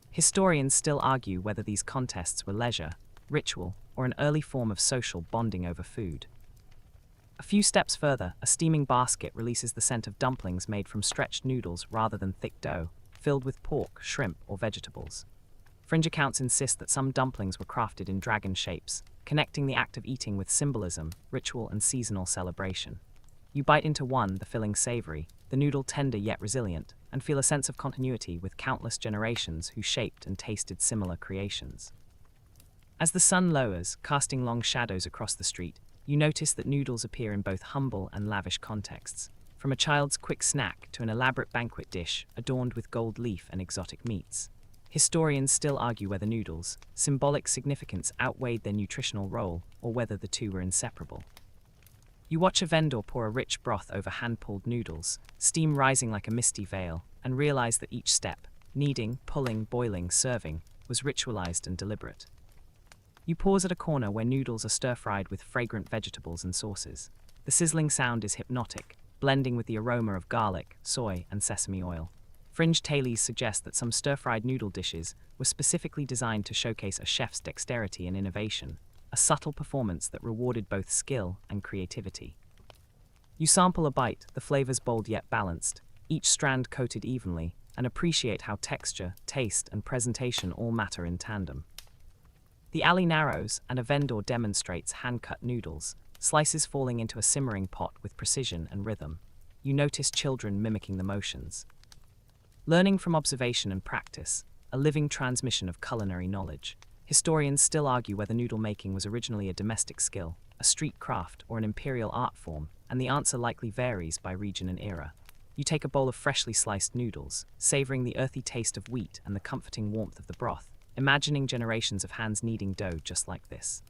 Historians still argue whether these contests were leisure, ritual, or an early form of social bonding over food. A few steps further, a steaming basket releases the scent of dumplings made from stretched noodles rather than thick dough, filled with pork, shrimp, or vegetables. Fringe accounts insist that some dumplings were crafted in dragon shapes, connecting the act of eating with symbolism, ritual, and seasonal celebration. You bite into one, the filling savory, the noodle tender yet resilient, and feel a sense of continuity with countless generations who shaped and tasted similar creations. As the sun lowers, casting long shadows across the street, you notice that noodles appear in both humble and lavish contexts, from a child's quick snack to an elaborate banquet dish adorned with gold leaf and exotic meats. Historians still argue whether noodles' symbolic significance outweighed their nutritional role or whether the two were inseparable. You watch a vendor pour a rich broth over hand-pulled noodles, steam rising like a misty veil, and realize that each step, kneading, pulling, boiling, serving, was ritualized and deliberate. You pause at a corner where noodles are stir-fried with fragrant vegetables and sauces. The sizzling sound is hypnotic, blending with the aroma of garlic, soy, and sesame oil. Fringe tailies suggest that some stir-fried noodle dishes were specifically designed to showcase a chef's dexterity and innovation, a subtle performance that rewarded both skill and creativity. You sample a bite, the flavors bold yet balanced, each strand coated evenly, and appreciate how texture, taste, and presentation all matter in tandem. The alley narrows, and a vendor demonstrates hand-cut noodles, slices falling into a simmering pot with precision and rhythm. you notice children mimicking the motions. Learning from observation and practice, a living transmission of culinary knowledge. Historians still argue whether noodle making was originally a domestic skill, a street craft, or an imperial art form, and the answer likely varies by region and era. You take a bowl of freshly sliced noodles, savoring the earthy taste of wheat and the comforting warmth of the broth, imagining generations of hands kneading dough just like this.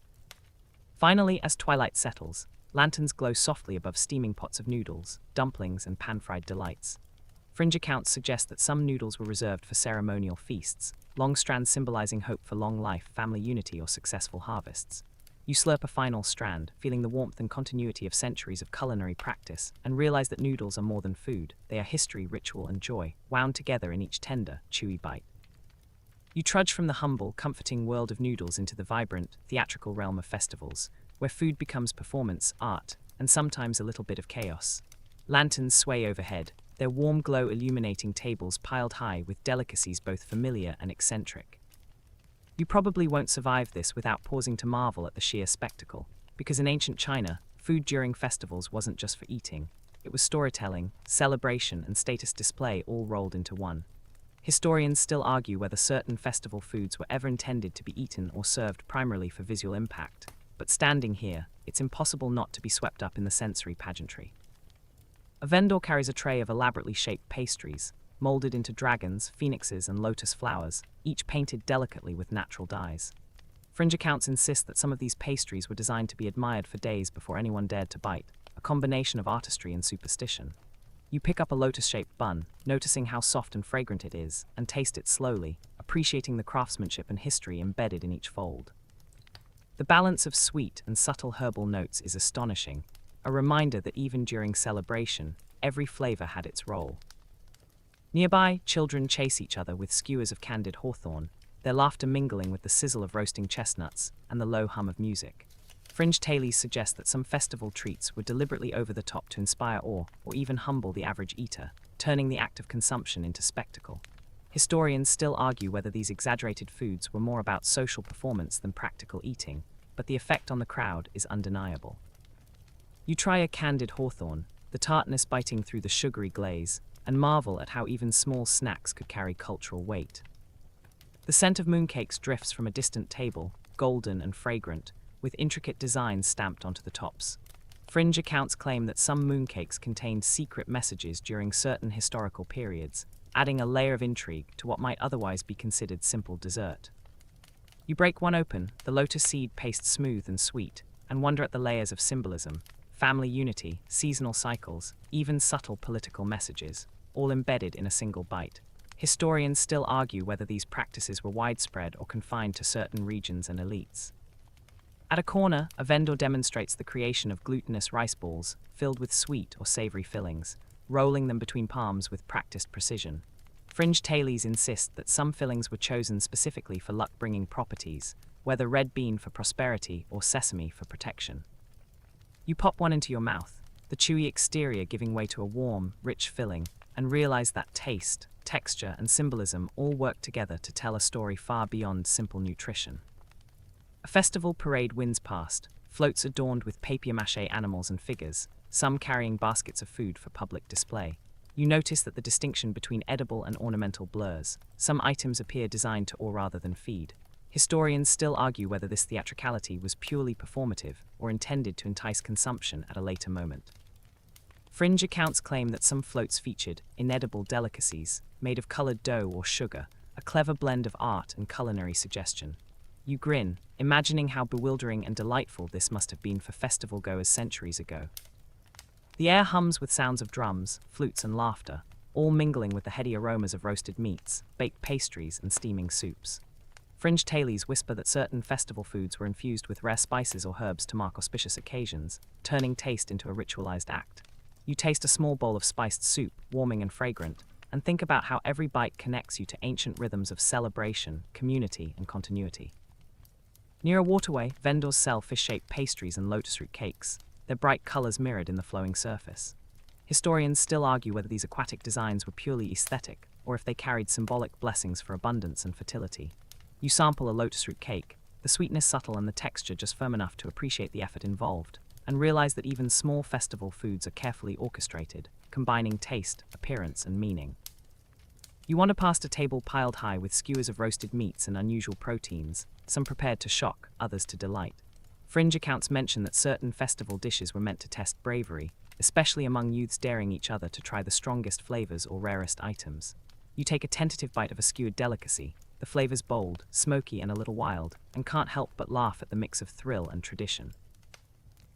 Finally, as twilight settles, lanterns glow softly above steaming pots of noodles, dumplings, and pan-fried delights. Fringe accounts suggest that some noodles were reserved for ceremonial feasts, long strands symbolizing hope for long life, family unity, or successful harvests. You slurp a final strand, feeling the warmth and continuity of centuries of culinary practice, and realize that noodles are more than food. They are history, ritual, and joy, wound together in each tender, chewy bite. You trudge from the humble, comforting world of noodles into the vibrant, theatrical realm of festivals, where food becomes performance, art, and sometimes a little bit of chaos. Lanterns sway overhead, their warm glow illuminating tables piled high with delicacies both familiar and eccentric. You probably won't survive this without pausing to marvel at the sheer spectacle, because in ancient China, food during festivals wasn't just for eating. It was storytelling, celebration, and status display all rolled into one. Historians still argue whether certain festival foods were ever intended to be eaten or served primarily for visual impact, but standing here, it's impossible not to be swept up in the sensory pageantry. A vendor carries a tray of elaborately shaped pastries, molded into dragons, phoenixes, and lotus flowers, each painted delicately with natural dyes. Fringe accounts insist that some of these pastries were designed to be admired for days before anyone dared to bite, a combination of artistry and superstition. You pick up a lotus-shaped bun, noticing how soft and fragrant it is, and taste it slowly, appreciating the craftsmanship and history embedded in each fold. The balance of sweet and subtle herbal notes is astonishing, a reminder that even during celebration, every flavor had its role. Nearby, children chase each other with skewers of candied hawthorn, their laughter mingling with the sizzle of roasting chestnuts and the low hum of music. Fringe tales suggest that some festival treats were deliberately over the top to inspire awe or even humble the average eater, turning the act of consumption into spectacle. Historians still argue whether these exaggerated foods were more about social performance than practical eating, but the effect on the crowd is undeniable. You try a candied hawthorn, the tartness biting through the sugary glaze, and marvel at how even small snacks could carry cultural weight. The scent of mooncakes drifts from a distant table, golden and fragrant, with intricate designs stamped onto the tops. Fringe accounts claim that some mooncakes contained secret messages during certain historical periods, adding a layer of intrigue to what might otherwise be considered simple dessert. You break one open, the lotus seed paste smooth and sweet, and wonder at the layers of symbolism, family unity, seasonal cycles, even subtle political messages, all embedded in a single bite. Historians still argue whether these practices were widespread or confined to certain regions and elites. At a corner, a vendor demonstrates the creation of glutinous rice balls filled with sweet or savory fillings, rolling them between palms with practiced precision. Fringe tales insist that some fillings were chosen specifically for luck-bringing properties, whether red bean for prosperity or sesame for protection. You pop one into your mouth, the chewy exterior giving way to a warm, rich filling, and realize that taste, texture, and symbolism all work together to tell a story far beyond simple nutrition. A festival parade winds past, floats adorned with papier-mâché animals and figures, some carrying baskets of food for public display. You notice that the distinction between edible and ornamental blurs. Some items appear designed to awe rather than feed. Historians still argue whether this theatricality was purely performative or intended to entice consumption at a later moment. Fringe accounts claim that some floats featured inedible delicacies made of colored dough or sugar, a clever blend of art and culinary suggestion. You grin, imagining how bewildering and delightful this must have been for festival-goers centuries ago. The air hums with sounds of drums, flutes, and laughter, all mingling with the heady aromas of roasted meats, baked pastries, and steaming soups. Fringe tales whisper that certain festival foods were infused with rare spices or herbs to mark auspicious occasions, turning taste into a ritualized act. You taste a small bowl of spiced soup, warming and fragrant, and think about how every bite connects you to ancient rhythms of celebration, community, and continuity. Near a waterway, vendors sell fish-shaped pastries and lotus root cakes, their bright colors mirrored in the flowing surface. Historians still argue whether these aquatic designs were purely aesthetic, or if they carried symbolic blessings for abundance and fertility. You sample a lotus root cake, the sweetness subtle and the texture just firm enough to appreciate the effort involved, and realize that even small festival foods are carefully orchestrated, combining taste, appearance, and meaning. You wander past a table piled high with skewers of roasted meats and unusual proteins, some prepared to shock, others to delight. Fringe accounts mention that certain festival dishes were meant to test bravery, especially among youths daring each other to try the strongest flavors or rarest items. You take a tentative bite of a skewered delicacy, the flavors bold, smoky, and a little wild, and can't help but laugh at the mix of thrill and tradition.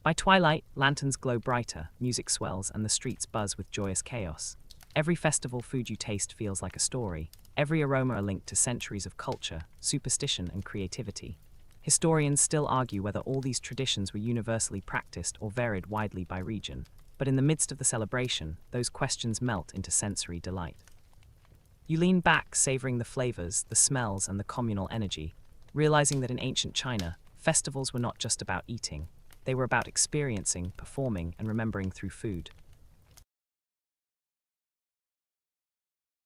By twilight, lanterns glow brighter, music swells, and the streets buzz with joyous chaos. Every festival food you taste feels like a story, every aroma a link to centuries of culture, superstition, and creativity. Historians still argue whether all these traditions were universally practiced or varied widely by region, but in the midst of the celebration, those questions melt into sensory delight. You lean back, savoring the flavors, the smells, and the communal energy, realizing that in ancient China, festivals were not just about eating. They were about experiencing, performing, and remembering through food.